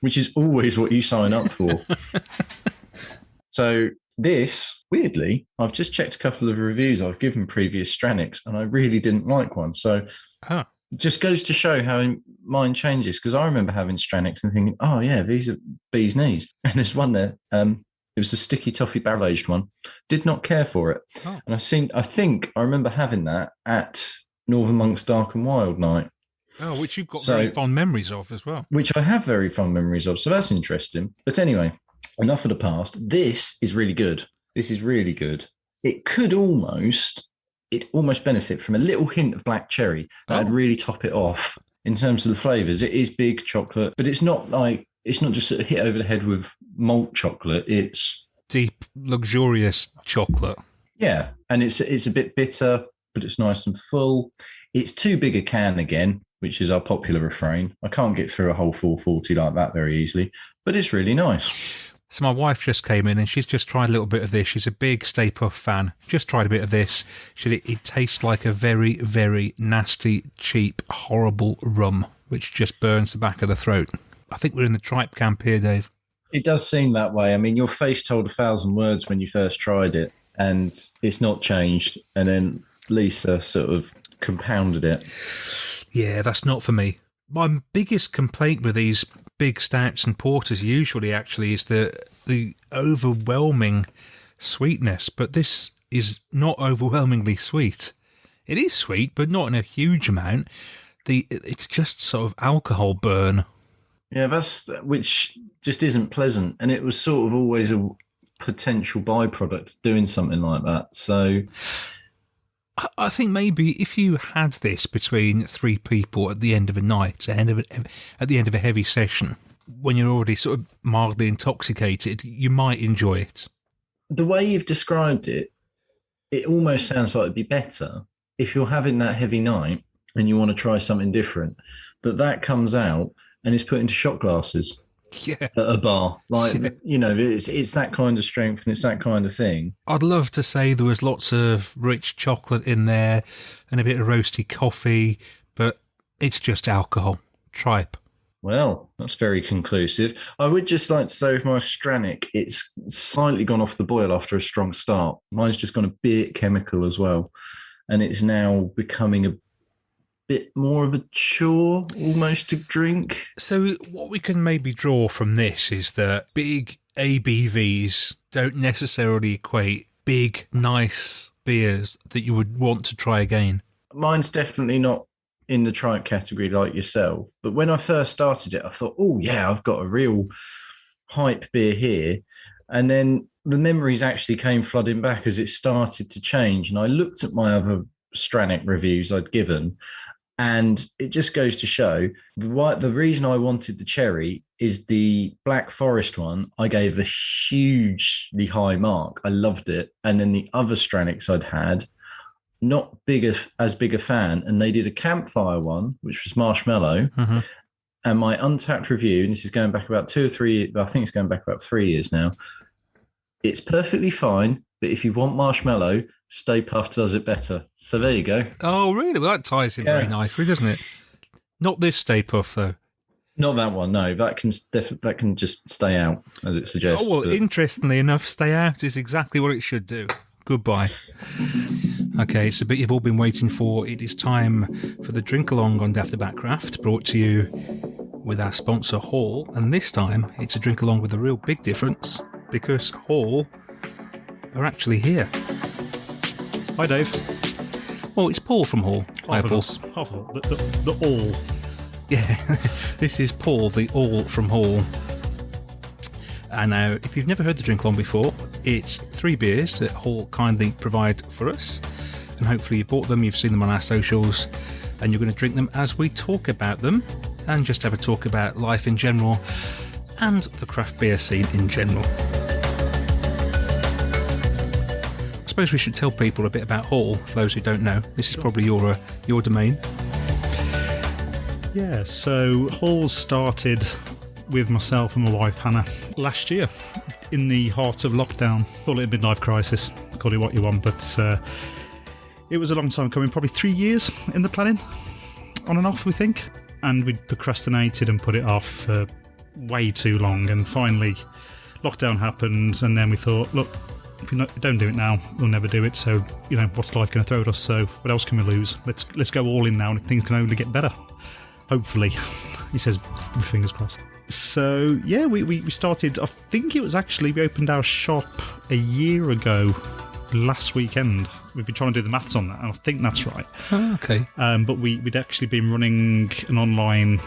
Which is always what you sign up for. So this, weirdly, I've just checked a couple of reviews I've given previous Stranicks, and I really didn't like one. So just goes to show how mine changes, because I remember having Stranicks and thinking, oh, yeah, these are bee's knees. And there's one there. It was a sticky toffee barrel-aged one. Did not care for it. Oh. And I think I remember having that at Northern Monk's Dark and Wild night. Oh, which you've got very fond memories of as well. Which I have very fond memories of, so that's interesting. But anyway, enough of the past. This is really good. This is really good. It could almost benefit from a little hint of black cherry that would really top it off in terms of the flavours. It is big chocolate, but it's not just sort of hit over the head with malt chocolate. It's deep, luxurious chocolate. Yeah, and it's a bit bitter, but it's nice and full. It's too big a can again, which is our popular refrain. I can't get through a whole 440 like that very easily, but it's really nice. So my wife just came in and she's just tried a little bit of this. She's a big Stay Puft fan. Just tried a bit of this. She said it tastes like a very, very nasty, cheap, horrible rum, which just burns the back of the throat. I think we're in the tripe camp here, Dave. It does seem that way. I mean, your face told 1,000 words when you first tried it, and it's not changed. And then Lisa sort of compounded it. Yeah, that's not for me. My biggest complaint with these big stouts and porters usually actually is the overwhelming sweetness, but this is not overwhelmingly sweet. It is sweet, but not in a huge amount. It's just sort of alcohol burn. Yeah, which just isn't pleasant. And it was sort of always a potential byproduct of doing something like that. So I think maybe if you had this between 3 people at the end of a night, at the end of a heavy session, when you're already sort of mildly intoxicated, you might enjoy it. The way you've described it, it almost sounds like it'd be better if you're having that heavy night and you want to try something different, that comes out and it's put into shot glasses at a bar. It's that kind of strength and it's that kind of thing. I'd love to say there was lots of rich chocolate in there and a bit of roasty coffee, but it's just alcohol. Tripe. Well, that's very conclusive. I would just like to say with my Stranick, it's slightly gone off the boil after a strong start. Mine's just gone a bit chemical as well. And it's now becoming a bit more of a chore almost to drink. So what we can maybe draw from this is that big ABVs don't necessarily equate big, nice beers that you would want to try again. Mine's definitely not in the tripe category like yourself. But when I first started it, I thought, oh yeah, I've got a real hype beer here. And then the memories actually came flooding back as it started to change. And I looked at my other Stranick reviews I'd given, and it just goes to show the reason I wanted the cherry is the Black Forest one. I gave a hugely high mark. I loved it. And then the other Stranicks I'd had, not as big a fan. And they did a campfire one, which was marshmallow. Mm-hmm. And my untapped review, and this is going back about 2 or 3, I think it's going back about 3 years now. It's perfectly fine, but if you want marshmallow, Stay Puft does it better. So there you go. Oh, really? Well, that ties in very nicely, doesn't it? Not this Stay Puft, though. Not that one, no. That can just stay out, as it suggests. Oh, well, interestingly enough, Stay Out is exactly what it should do. Goodbye. Okay, it's a bit you've all been waiting for. It is time for the drink along on Daftaboutcraft, brought to you with our sponsor Hall. And this time, it's a drink along with a real big difference, because Hall are actually here. Hi, Dave. Oh, it's Paul from Hall. Hi, Paul. Half of us. The all. Yeah, this is Paul, the all from Hall. And now, if you've never heard the drink along before, it's 3 beers that Hall kindly provide for us. And hopefully you bought them, you've seen them on our socials, and you're going to drink them as we talk about them and just have a talk about life in general and the craft beer scene in general. I suppose we should tell people a bit about Hall, for those who don't know. This is probably your domain. Yeah, so Hall started with myself and my wife Hannah last year in the heart of lockdown. Call it a midlife crisis, call it what you want, but it was a long time coming, probably 3 years in the planning, on and off we think, and we'd procrastinated and put it off for way too long, and finally lockdown happened, and then we thought, look, if we don't do it now, we'll never do it, so what's life going to throw at us, so what else can we lose? Let's go all in now, and things can only get better, hopefully. He says with fingers crossed. So yeah, we started, I think it was actually, we opened our shop a year ago last weekend. We've been trying to do the maths on that, and I think that's right. Oh, okay. But we'd actually been running an online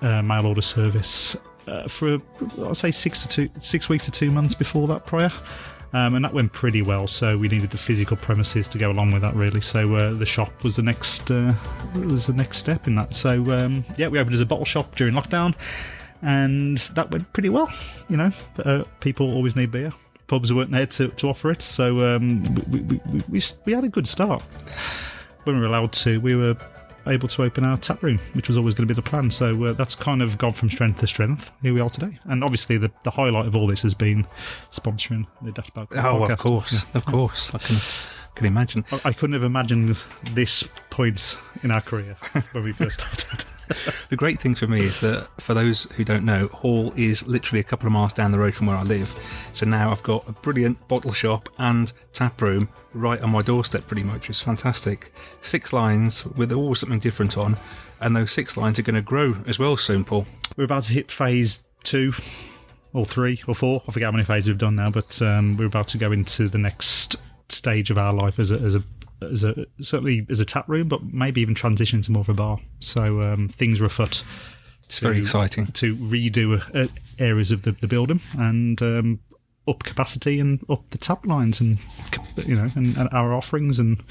mail order service for, I'd say, 6 weeks to 2 months before that prior. And that went pretty well, so we needed the physical premises to go along with that, really. So the shop was the next step in that. So yeah, we opened as a bottle shop during lockdown, and that went pretty well. People always need beer. Pubs weren't there to offer it, so we had a good start. When we were allowed to, we were able to open our tap room, which was always going to be the plan. So that's kind of gone from strength to strength. Here we are today. And obviously the highlight of all this has been sponsoring the Daftaboutcraft podcast. Of course. I can imagine. I couldn't have imagined this point in our career when we first started. The great thing for me is that, for those who don't know, Hall is literally a couple of miles down the road from where I live. So now I've got a brilliant bottle shop and tap room right on my doorstep, pretty much. It's fantastic. 6 lines with always something different on, and those 6 lines are going to grow as well soon, Paul. We're about to hit phase 2 or 3 or 4. I forget how many phases we've done now, but we're about to go into the next stage of our life as a certainly as a tap room, but maybe even transition to more of a bar. So things are afoot. It's very exciting to redo areas of the building and up capacity and up the tap lines and and our offerings and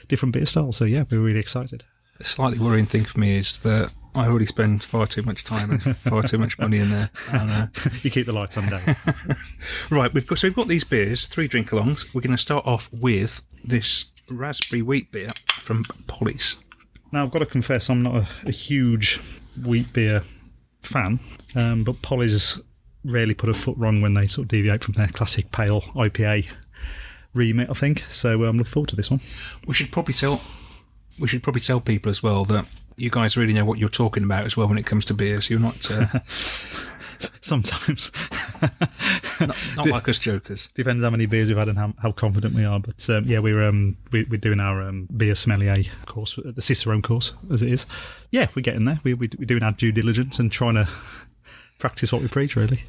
different beer styles. So yeah, we're really excited. A slightly worrying thing for me is that I already spend far too much time and far too much money in there. And, you keep the lights on, down. Right, we've got these beers, 3 drink-alongs. We're going to start off with this raspberry wheat beer from Polly's. Now, I've got to confess, I'm not a huge wheat beer fan, but Polly's rarely put a foot wrong when they sort of deviate from their classic pale IPA remit, I think. So I'm looking forward to this one. We should probably tell people as well that you guys really know what you're talking about as well when it comes to beers. You're not sometimes not like us jokers. Depends how many beers we've had and how confident we are. But yeah, we're doing our beer sommelier course, the Cicerone course as it is. Yeah, we're getting there. We're doing our due diligence and trying to practice what we preach, really.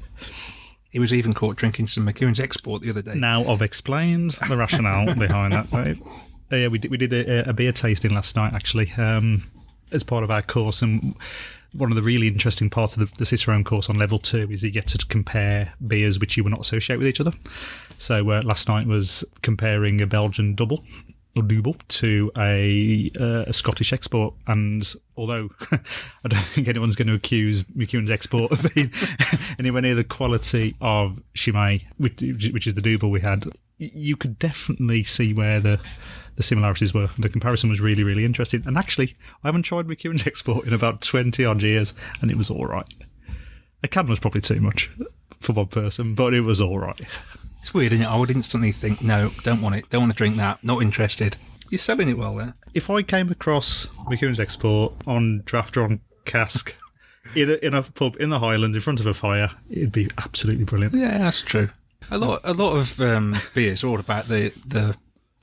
He was even caught drinking some McEwen's Export the other day. Now I've explained the rationale behind that. Right? Yeah, we did a beer tasting last night, actually, as part of our course, and one of the really interesting parts of the Cicerone course on level 2 is you get to compare beers which you will not associate with each other. So last night was comparing a Belgian double to a Scottish Export, and although I don't think anyone's going to accuse McEwen's Export of being anywhere near the quality of Chimay, which is the double we had, you could definitely see where the similarities were. The comparison was really, really interesting. And actually, I haven't tried McEwen's Export in about 20 odd years, and it was all right. A can was probably too much for one person, but it was all right. It's weird, isn't it? I would instantly think, no, don't want it. Don't want to drink that. Not interested. You're selling it well there. If I came across McEwen's Export on draft or on cask in a pub in the Highlands in front of a fire, it'd be absolutely brilliant. Yeah, that's true. A lot of beers are all about the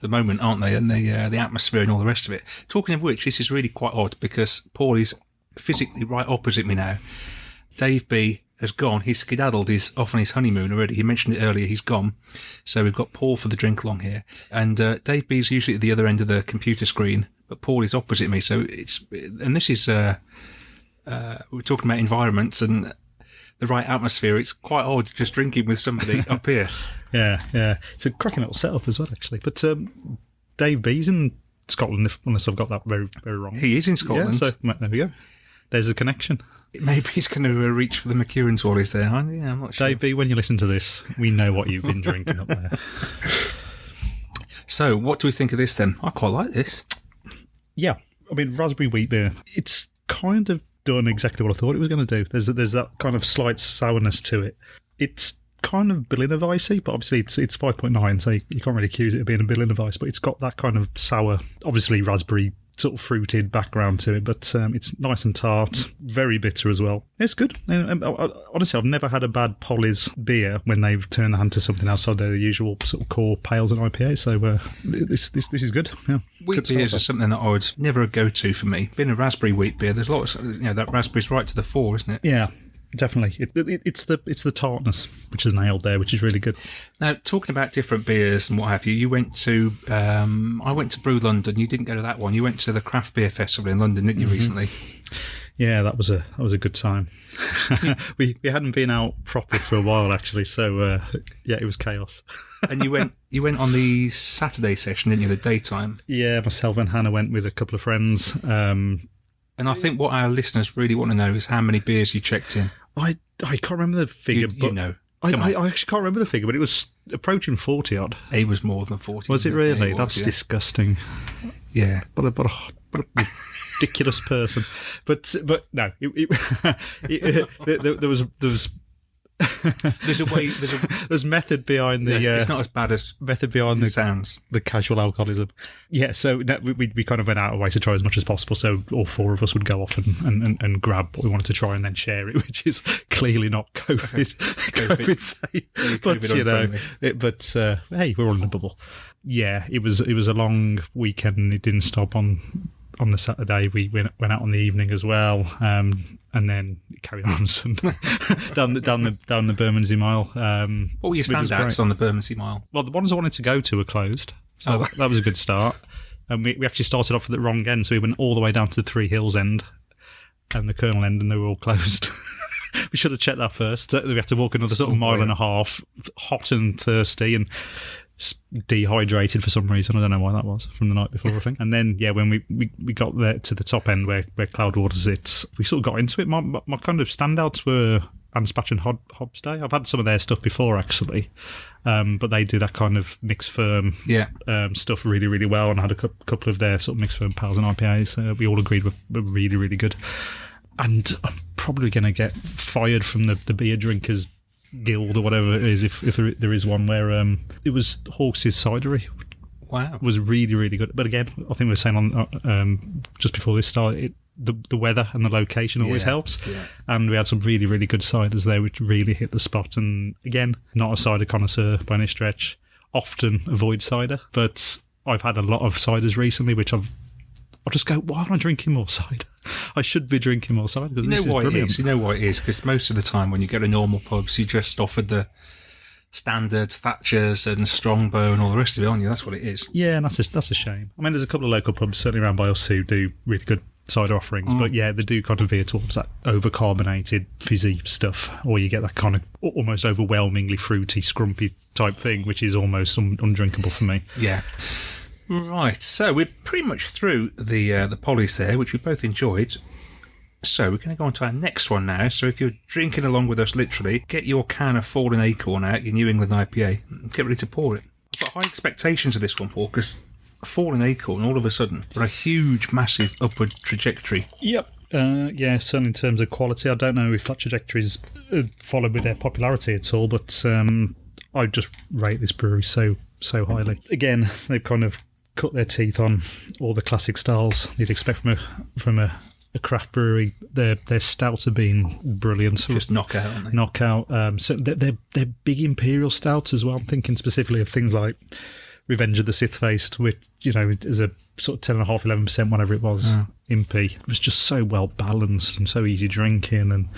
moment, aren't they? And the atmosphere and all the rest of it. Talking of which, this is really quite odd because Paul is physically right opposite me now. Dave B has gone. He's skedaddled. He's off on his honeymoon already. He mentioned it earlier. He's gone. So we've got Paul for the drink along here. And Dave B is usually at the other end of the computer screen, but Paul is opposite me. So this is, we're talking about environments and the right atmosphere. It's quite odd just drinking with somebody up here. Yeah. It's a cracking little setup as well, actually. But Dave B's in Scotland, unless I've got that very, very wrong. He is in Scotland. Yeah, so there we go. There's a connection. Maybe he's going to reach for the McEwen's while he's there. Yeah, I'm not sure. Dave B, when you listen to this, we know what you've been drinking up there. So, what do we think of this then? I quite like this. Yeah, I mean, raspberry wheat beer. It's kind of done exactly what I thought it was going to do. There's that kind of slight sourness to it. It's kind of Berliner Weisse, but obviously it's 5.9, so you can't really accuse it of being a Berliner Weisse, but it's got that kind of sour, obviously raspberry sort of fruited background to it, but it's nice and tart, very bitter as well. It's good. Honestly, I've never had a bad Polly's beer when they've turned the hand to something outside their usual sort of core pales and IPA. So this is good. Yeah, wheat beers are something that I would never go to for me. Being a raspberry wheat beer, there's lots. That raspberry's right to the fore, isn't it? Yeah. Definitely, it's the tartness which is nailed there, which is really good. Now, talking about different beers and what have you, you went to I went to Brew London. You didn't go to that one. You went to the Craft Beer Festival in London, didn't you, recently? Yeah, that was a good time. we hadn't been out properly for a while actually, so yeah, it was chaos. And you went on the Saturday session, didn't you? The daytime. Yeah, myself and Hannah went with a couple of friends. And I think what our listeners really want to know is how many beers you checked in. I can't remember the figure. You know. I actually can't remember the figure, but it was approaching 40 odd. It was more than 40. Was it really? Yeah, That's disgusting. Yeah. What a ridiculous person. But no, there was there's method behind the. It's not as bad as method behind the sounds. The casual alcoholism. Yeah, so we kind of went out of way to try as much as possible. So all four of us would go off and grab what we wanted to try and then share it, which is clearly not COVID safe. But hey, we're all in a bubble. Yeah, it was a long weekend and it didn't stop on the Saturday. We went out on the evening as well, and then carried on Sunday down the Bermondsey Mile. What were your standouts on the Bermondsey Mile? Well, the ones I wanted to go to were closed, so that was a good start. And we actually started off at the wrong end, so we went all the way down to the Three Hills end and the Colonel end, and they were all closed. We should have checked that first. We had to walk another sort of mile and a half, hot and thirsty, and dehydrated for some reason. I don't know why that was, from the night before, I think. And then, yeah, when we got there to the top end where Cloudwater sits, we sort of got into it. My kind of standouts were Anspach and Hobbs Day. I've had some of their stuff before, actually, but they do that kind of mixed firm stuff really, really well, and I had a couple of their sort of mixed firm pals and IPAs. We all agreed were really, really good. And I'm probably going to get fired from the beer drinkers guild or whatever it is, if there is one, where it was Hawks' Cidery. Wow, was really, really good. But again, I think we were saying on just before this started, the weather and the location always helps. Yeah. And we had some really, really good ciders there, which really hit the spot. And again, not a cider connoisseur by any stretch. Often avoid cider, but I've had a lot of ciders recently, which I'll just go, why am I drinking more cider? I should be drinking more cider. You know why it is? You know why it is? Because most of the time when you go to normal pubs, you just offered the standard Thatchers and Strongbow and all the rest of it, aren't you? That's what it is. Yeah, and that's a shame. I mean, there's a couple of local pubs certainly around by us who do really good cider offerings, but yeah, they do kind of veer towards that overcarbonated, fizzy stuff, or you get that kind of almost overwhelmingly fruity, scrumpy type thing, which is almost undrinkable for me. Yeah. Right, so we're pretty much through the Pollies there, which we both enjoyed. So we're going to go on to our next one now. So if you're drinking along with us, literally, get your can of Fallen Acorn out, your New England IPA, and get ready to pour it. got high expectations of this one, Paul, because Fallen Acorn, all of a sudden, are a huge, massive upward trajectory. Yep. Yeah, certainly in terms of quality. I don't know if that trajectory's followed with their popularity at all, but I just rate this brewery so highly. Again, they've kind of cut their teeth on all the classic styles you'd expect from a craft brewery. Their stouts have been brilliant. Just knockout, aren't they? Knockout. So they're big imperial stouts as well. I'm thinking specifically of things like Revenge of the Sith-Faced, which, is a sort of 10.5%, 11%, whatever it was, impy. It was just so well balanced and so easy drinking, and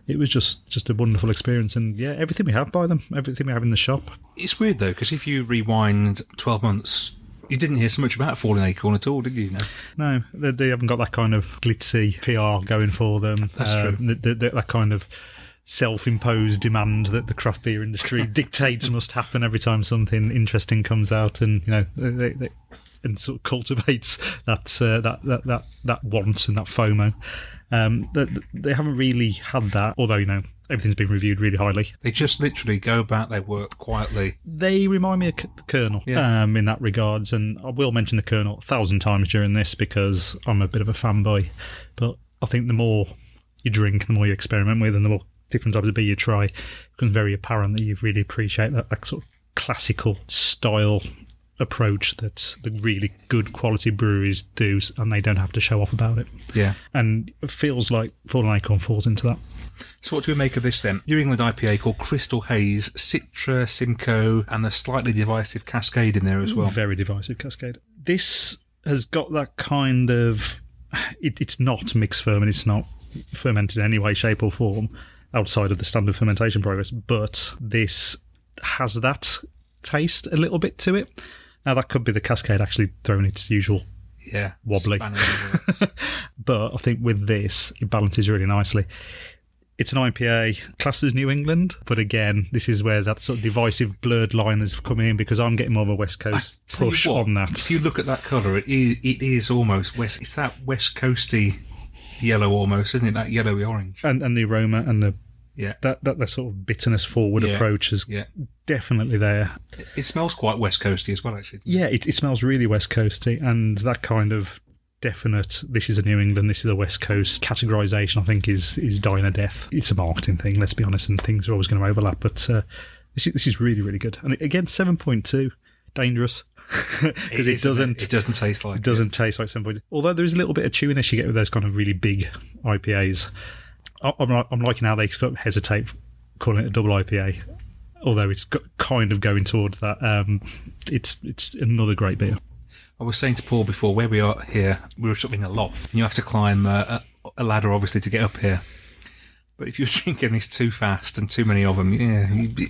it was just a wonderful experience. And yeah, everything we have by them, everything we have in the shop. It's weird though, because if you rewind 12 months, you didn't hear so much about Fallen Acorn at all, did you? No, they haven't got that kind of glitzy PR going for them. That's true. That kind of self-imposed demand that the craft beer industry dictates must happen every time something interesting comes out, and they and sort of cultivates that want and that FOMO. They haven't really had that, although everything's been reviewed really highly. They just literally go about their work quietly. They remind me of the Colonel in that regards, and I will mention the Colonel 1,000 times during this because I'm a bit of a fanboy. But I think the more you drink, the more you experiment with, and the more different types of beer you try, it becomes very apparent that you really appreciate that sort of classical style approach that the really good quality breweries do, and they don't have to show off about it. Yeah. And it feels like Fallen Acorn falls into that. So what do we make of this then? New England IPA called Crystal Haze, Citra, Simcoe, and the slightly divisive Cascade in there as well. Very divisive Cascade. This has got that kind of... It's not mixed ferment, it's not fermented in any way, shape or form outside of the standard fermentation progress, but this has that taste a little bit to it. Now, that could be the Cascade actually throwing its usual wobbly. But I think with this, it balances really nicely. It's an IPA classed as New England, but again, this is where that sort of divisive blurred line has come in, because I'm getting more of a West Coast push on that. If you look at that colour, it is almost West. It's that West Coasty yellow almost, isn't it? That yellowy orange. And the aroma and the that sort of bitterness forward approach is definitely there. It smells quite West Coasty as well, actually. Yeah, it smells really West Coasty, and that kind of definite, this is a New England, this is a West Coast categorisation, I think is dying a death. It's a marketing thing, let's be honest, and things are always going to overlap, but this is really, really good. And again, 7.2, dangerous. Because it doesn't taste like 7.2. Although there is a little bit of chewiness you get with those kind of really big IPAs. I'm liking how they sort of hesitate calling it a double IPA, although it's kind of going towards that. It's another great beer. I was saying to Paul before, where we are here, we're sort of in a loft, and you have to climb a ladder, obviously, to get up here. But if you're drinking this too fast and too many of them, you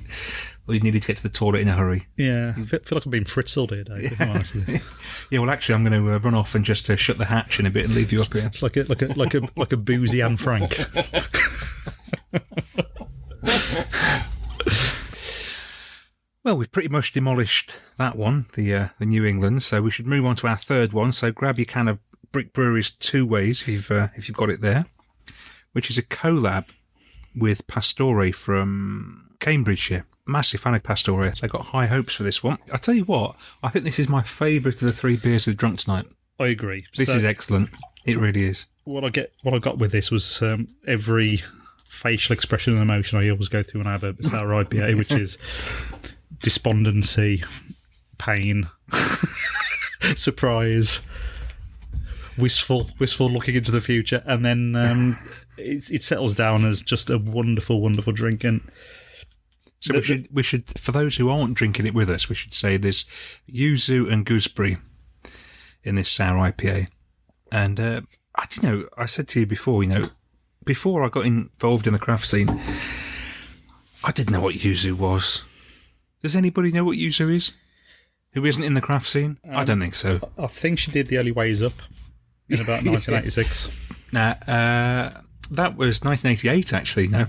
needed to get to the toilet in a hurry. Yeah, I feel like I've been fritzeled here, Dave, if I'm honest with you. Yeah, well, actually, I'm going to run off and just shut the hatch in a bit and leave you up here. It's like a boozy Anne Frank. Well, we've pretty much demolished that one, the New England. So we should move on to our third one. So grab your can of Brick Brewery's Two Ways if you've got it there, which is a collab with Pastore from Cambridgeshire. Massive fan of Pastore. They've got high hopes for this one. I tell you what, I think this is my favourite of the three beers we've drunk tonight. I agree. This is excellent. It really is. What I got with this was every facial expression and emotion I always go through when I have a sour IPA, which is despondency, pain, surprise, wistful looking into the future, and then it settles down as just a wonderful, wonderful drink. And so we should, for those who aren't drinking it with us, we should say there's yuzu and gooseberry in this sour IPA. And I said to you before, before I got involved in the craft scene, I didn't know what yuzu was. Does anybody know what yuzu is? Who isn't in the craft scene? I don't think so. I think she did the early ways up in about 1986. That was 1988, actually. No,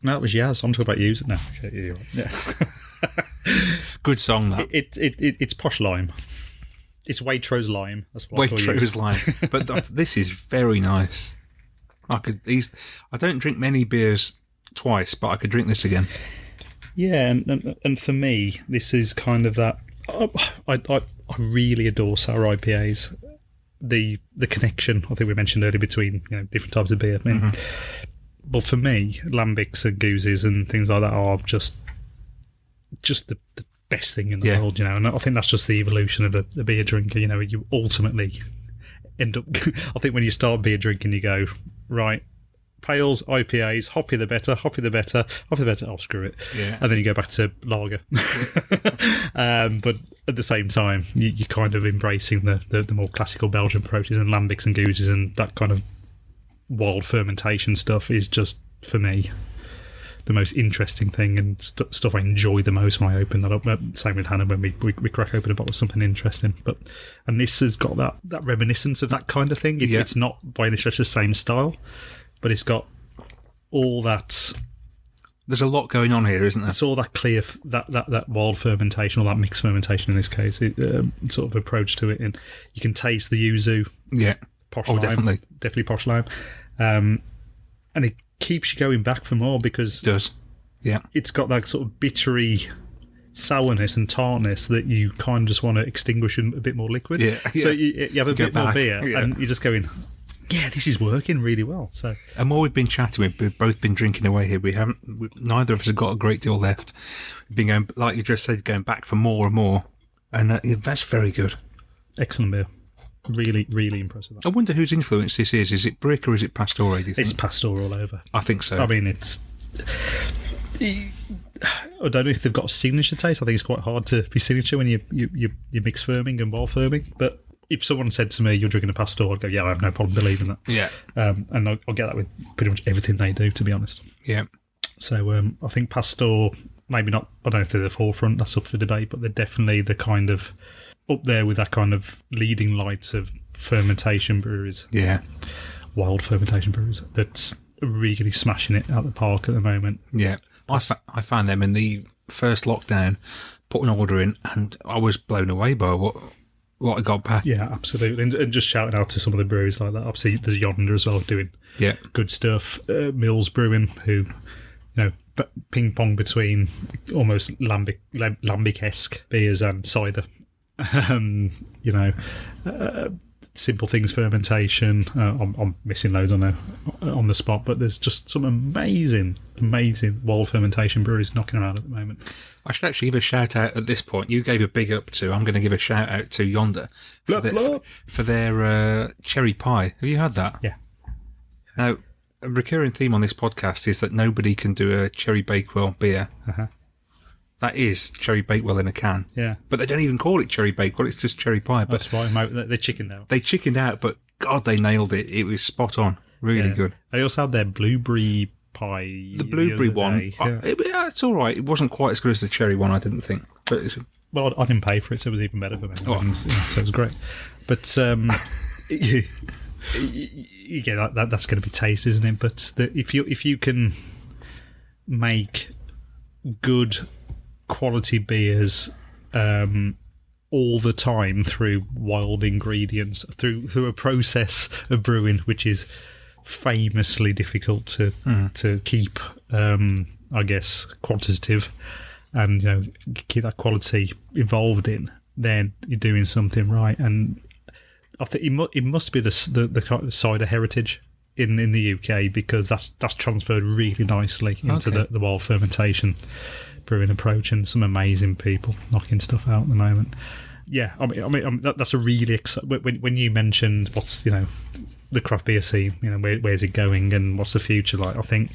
that was Yaz. I'm talking about yuzu now. Yeah. Good song, that. It's posh lime. It's Waitrose lime. That's what Waitrose lime. But this is very nice. I don't drink many beers twice, but I could drink this again. Yeah, and for me, this is kind of that. I really adore sour IPAs. The connection I think we mentioned earlier between different types of beer. I mean, but for me, lambics and gooses and things like that are just the best thing in the world, And I think that's just the evolution of a beer drinker. You ultimately end up. I think when you start beer drinking, you go right. Pales, IPAs, hoppier the better, hoppier the better. Oh, screw it. Yeah. And then you go back to lager. But at the same time, you're kind of embracing the more classical Belgian approaches, and lambics and gooses and that kind of wild fermentation stuff is just, for me, the most interesting thing and stuff I enjoy the most when I open that up. Same with Hannah when we crack open a bottle of something interesting. And this has got that reminiscence of that kind of thing. It's not by any stretch the same style, but it's got all that. There's a lot going on here, isn't there? It's all that clear, that wild fermentation, or that mixed fermentation in this case, sort of approach to it. And you can taste the yuzu. Yeah. Posh lime, definitely posh lime. And it keeps you going back for more because it does. Yeah. It's got that sort of bittery sourness and tartness that you kind of just want to extinguish in a bit more liquid. Yeah. So you have a bit more beer, and you're just going, yeah, this is working really well. So, and while we've been chatting, we've both been drinking away here. Neither of us have got a great deal left. We've been going, like you just said, going back for more and more, and that's very good. Excellent beer. Really, really impressive. I wonder whose influence this is. Is it Brick or is it Pasteur? Do you think? It's Pasteur all over. I think so. I mean, it's. I don't know if they've got a signature taste. I think it's quite hard to be signature when you mix firming and wild firming, but. If someone said to me, "You're drinking a Pasteur," I'd go, "Yeah, I have no problem believing that." Yeah, and I'll get that with pretty much everything they do, to be honest. Yeah. So I think Pasteur, maybe not. I don't know if they're the forefront. That's up for debate, but they're definitely the kind of up there with that kind of leading lights of fermentation breweries. Yeah, wild fermentation breweries. That's really smashing it out the park at the moment. Yeah, I found them in the first lockdown. Put an order in, and I was blown away by what I got back. Yeah, absolutely. And just shouting out to some of the breweries like that. Obviously, there's Yonder as well doing good stuff. Mills Brewing, who, ping pong between almost lambic-esque beers and cider. Simple Things fermentation. I'm missing loads on the spot, but there's just some amazing wild fermentation breweries knocking around at the moment. I should actually give a shout out at this point. You gave a big up to. I'm going to give a shout out to Yonder for their cherry pie. Have you had that? Yeah. Now, a recurring theme on this podcast is that nobody can do a cherry bakewell beer. Uh-huh. That is cherry bakewell in a can. Yeah. But they don't even call it cherry bakewell. It's just cherry pie. But that's right. They chickened out. They chickened out, but God, they nailed it. It was spot on. Really good. They also had their blueberry pie. The blueberry one, it's all right. It wasn't quite as good as the cherry one, I didn't think. But well, I didn't pay for it, so it was even better for me. So it was great. But yeah, that's going to be taste, isn't it? But if you can make good quality beers all the time through wild ingredients, through a process of brewing which is famously difficult to keep, I guess, quantitative, and keep that quality involved in, then you're doing something right. And I think it must be the cider heritage in the UK, because that's transferred really nicely into the wild fermentation brewing approach, and some amazing people knocking stuff out at the moment. Yeah, I mean that's a really exciting. When you mentioned what's the craft beer scene, where's it going and what's the future like? I think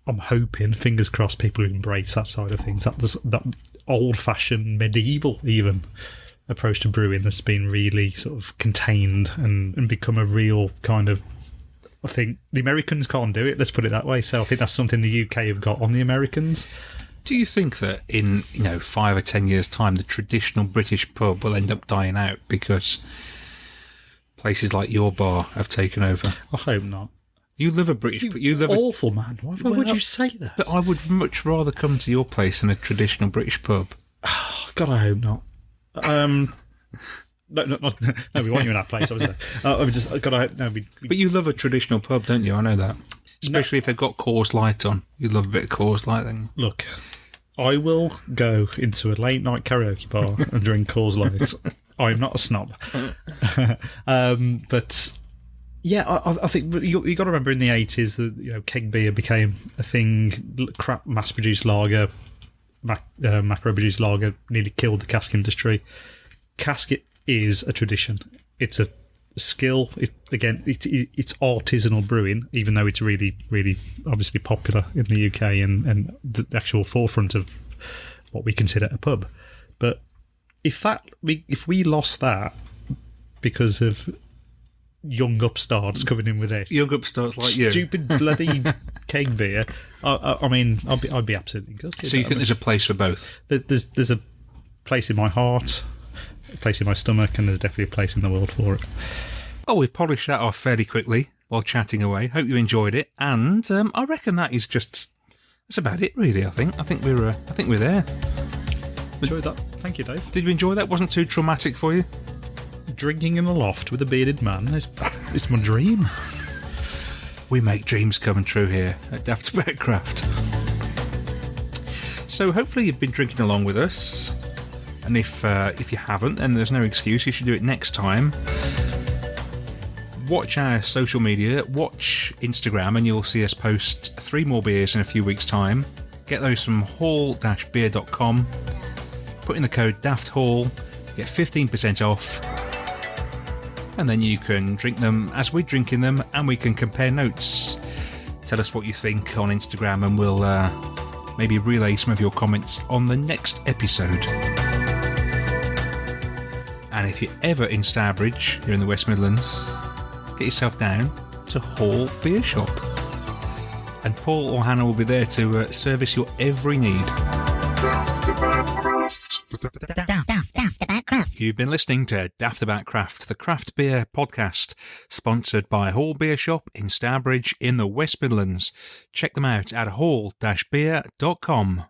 I'm hoping, fingers crossed, people who embrace that side of things, that old-fashioned medieval even approach to brewing that's been really sort of contained and become a real kind of. I think the Americans can't do it. Let's put it that way. So I think that's something the UK have got on the Americans. Do you think that in 5 or 10 years' time, the traditional British pub will end up dying out because places like your bar have taken over? I hope not. You live a British... Awful man. Why would you say that? But I would much rather come to your place than a traditional British pub. Oh, God, I hope not. No, we want you in our place, obviously. But you love a traditional pub, don't you? I know that. Especially if they've got Coors Light on. You love a bit of Coors Light, then. Look, I will go into a late night karaoke bar and drink Coors Light. I'm not a snob. But yeah, I think you got to remember in the 80s that keg beer became a thing. Crap mass-produced lager, macro-produced lager nearly killed the cask industry. Cask is a tradition. It's a skill. It's artisanal brewing, even though it's really, really obviously popular in the UK and the actual forefront of what we consider a pub. But if we lost that because of young upstarts coming in with it, young upstarts like you, stupid bloody keg beer, I mean, I'd be absolutely gutted. So you think there's a place for both? There's a place in my heart, a place in my stomach, and there's definitely a place in the world for it. Oh, we've polished that off fairly quickly while chatting away. Hope you enjoyed it, and I reckon that's about it, really. I think we're there. Enjoyed that. Thank you, Dave. Did you enjoy that? Wasn't too traumatic for you? Drinking in the loft with a bearded man it's my dream. We make dreams come true here at Daftaboutcraft. So hopefully you've been drinking along with us, and if you haven't, then there's no excuse. You should do it next time. Watch our social media, watch Instagram, and you'll see us post 3 more beers in a few weeks' time. Get those from hall-beer.com. Put in the code DAFTHALL to get 15% off. And then you can drink them as we're drinking them, and we can compare notes. Tell us what you think on Instagram, and we'll maybe relay some of your comments on the next episode. And if you're ever in Stourbridge, here in the West Midlands, get yourself down to Hall Beer Shop. And Paul or Hannah will be there to service your every need. Daftaboutcraft. You've been listening to Daftaboutcraft, the craft beer podcast, sponsored by Hall Beer Shop in Stourbridge in the West Midlands. Check them out at hall-beer.com.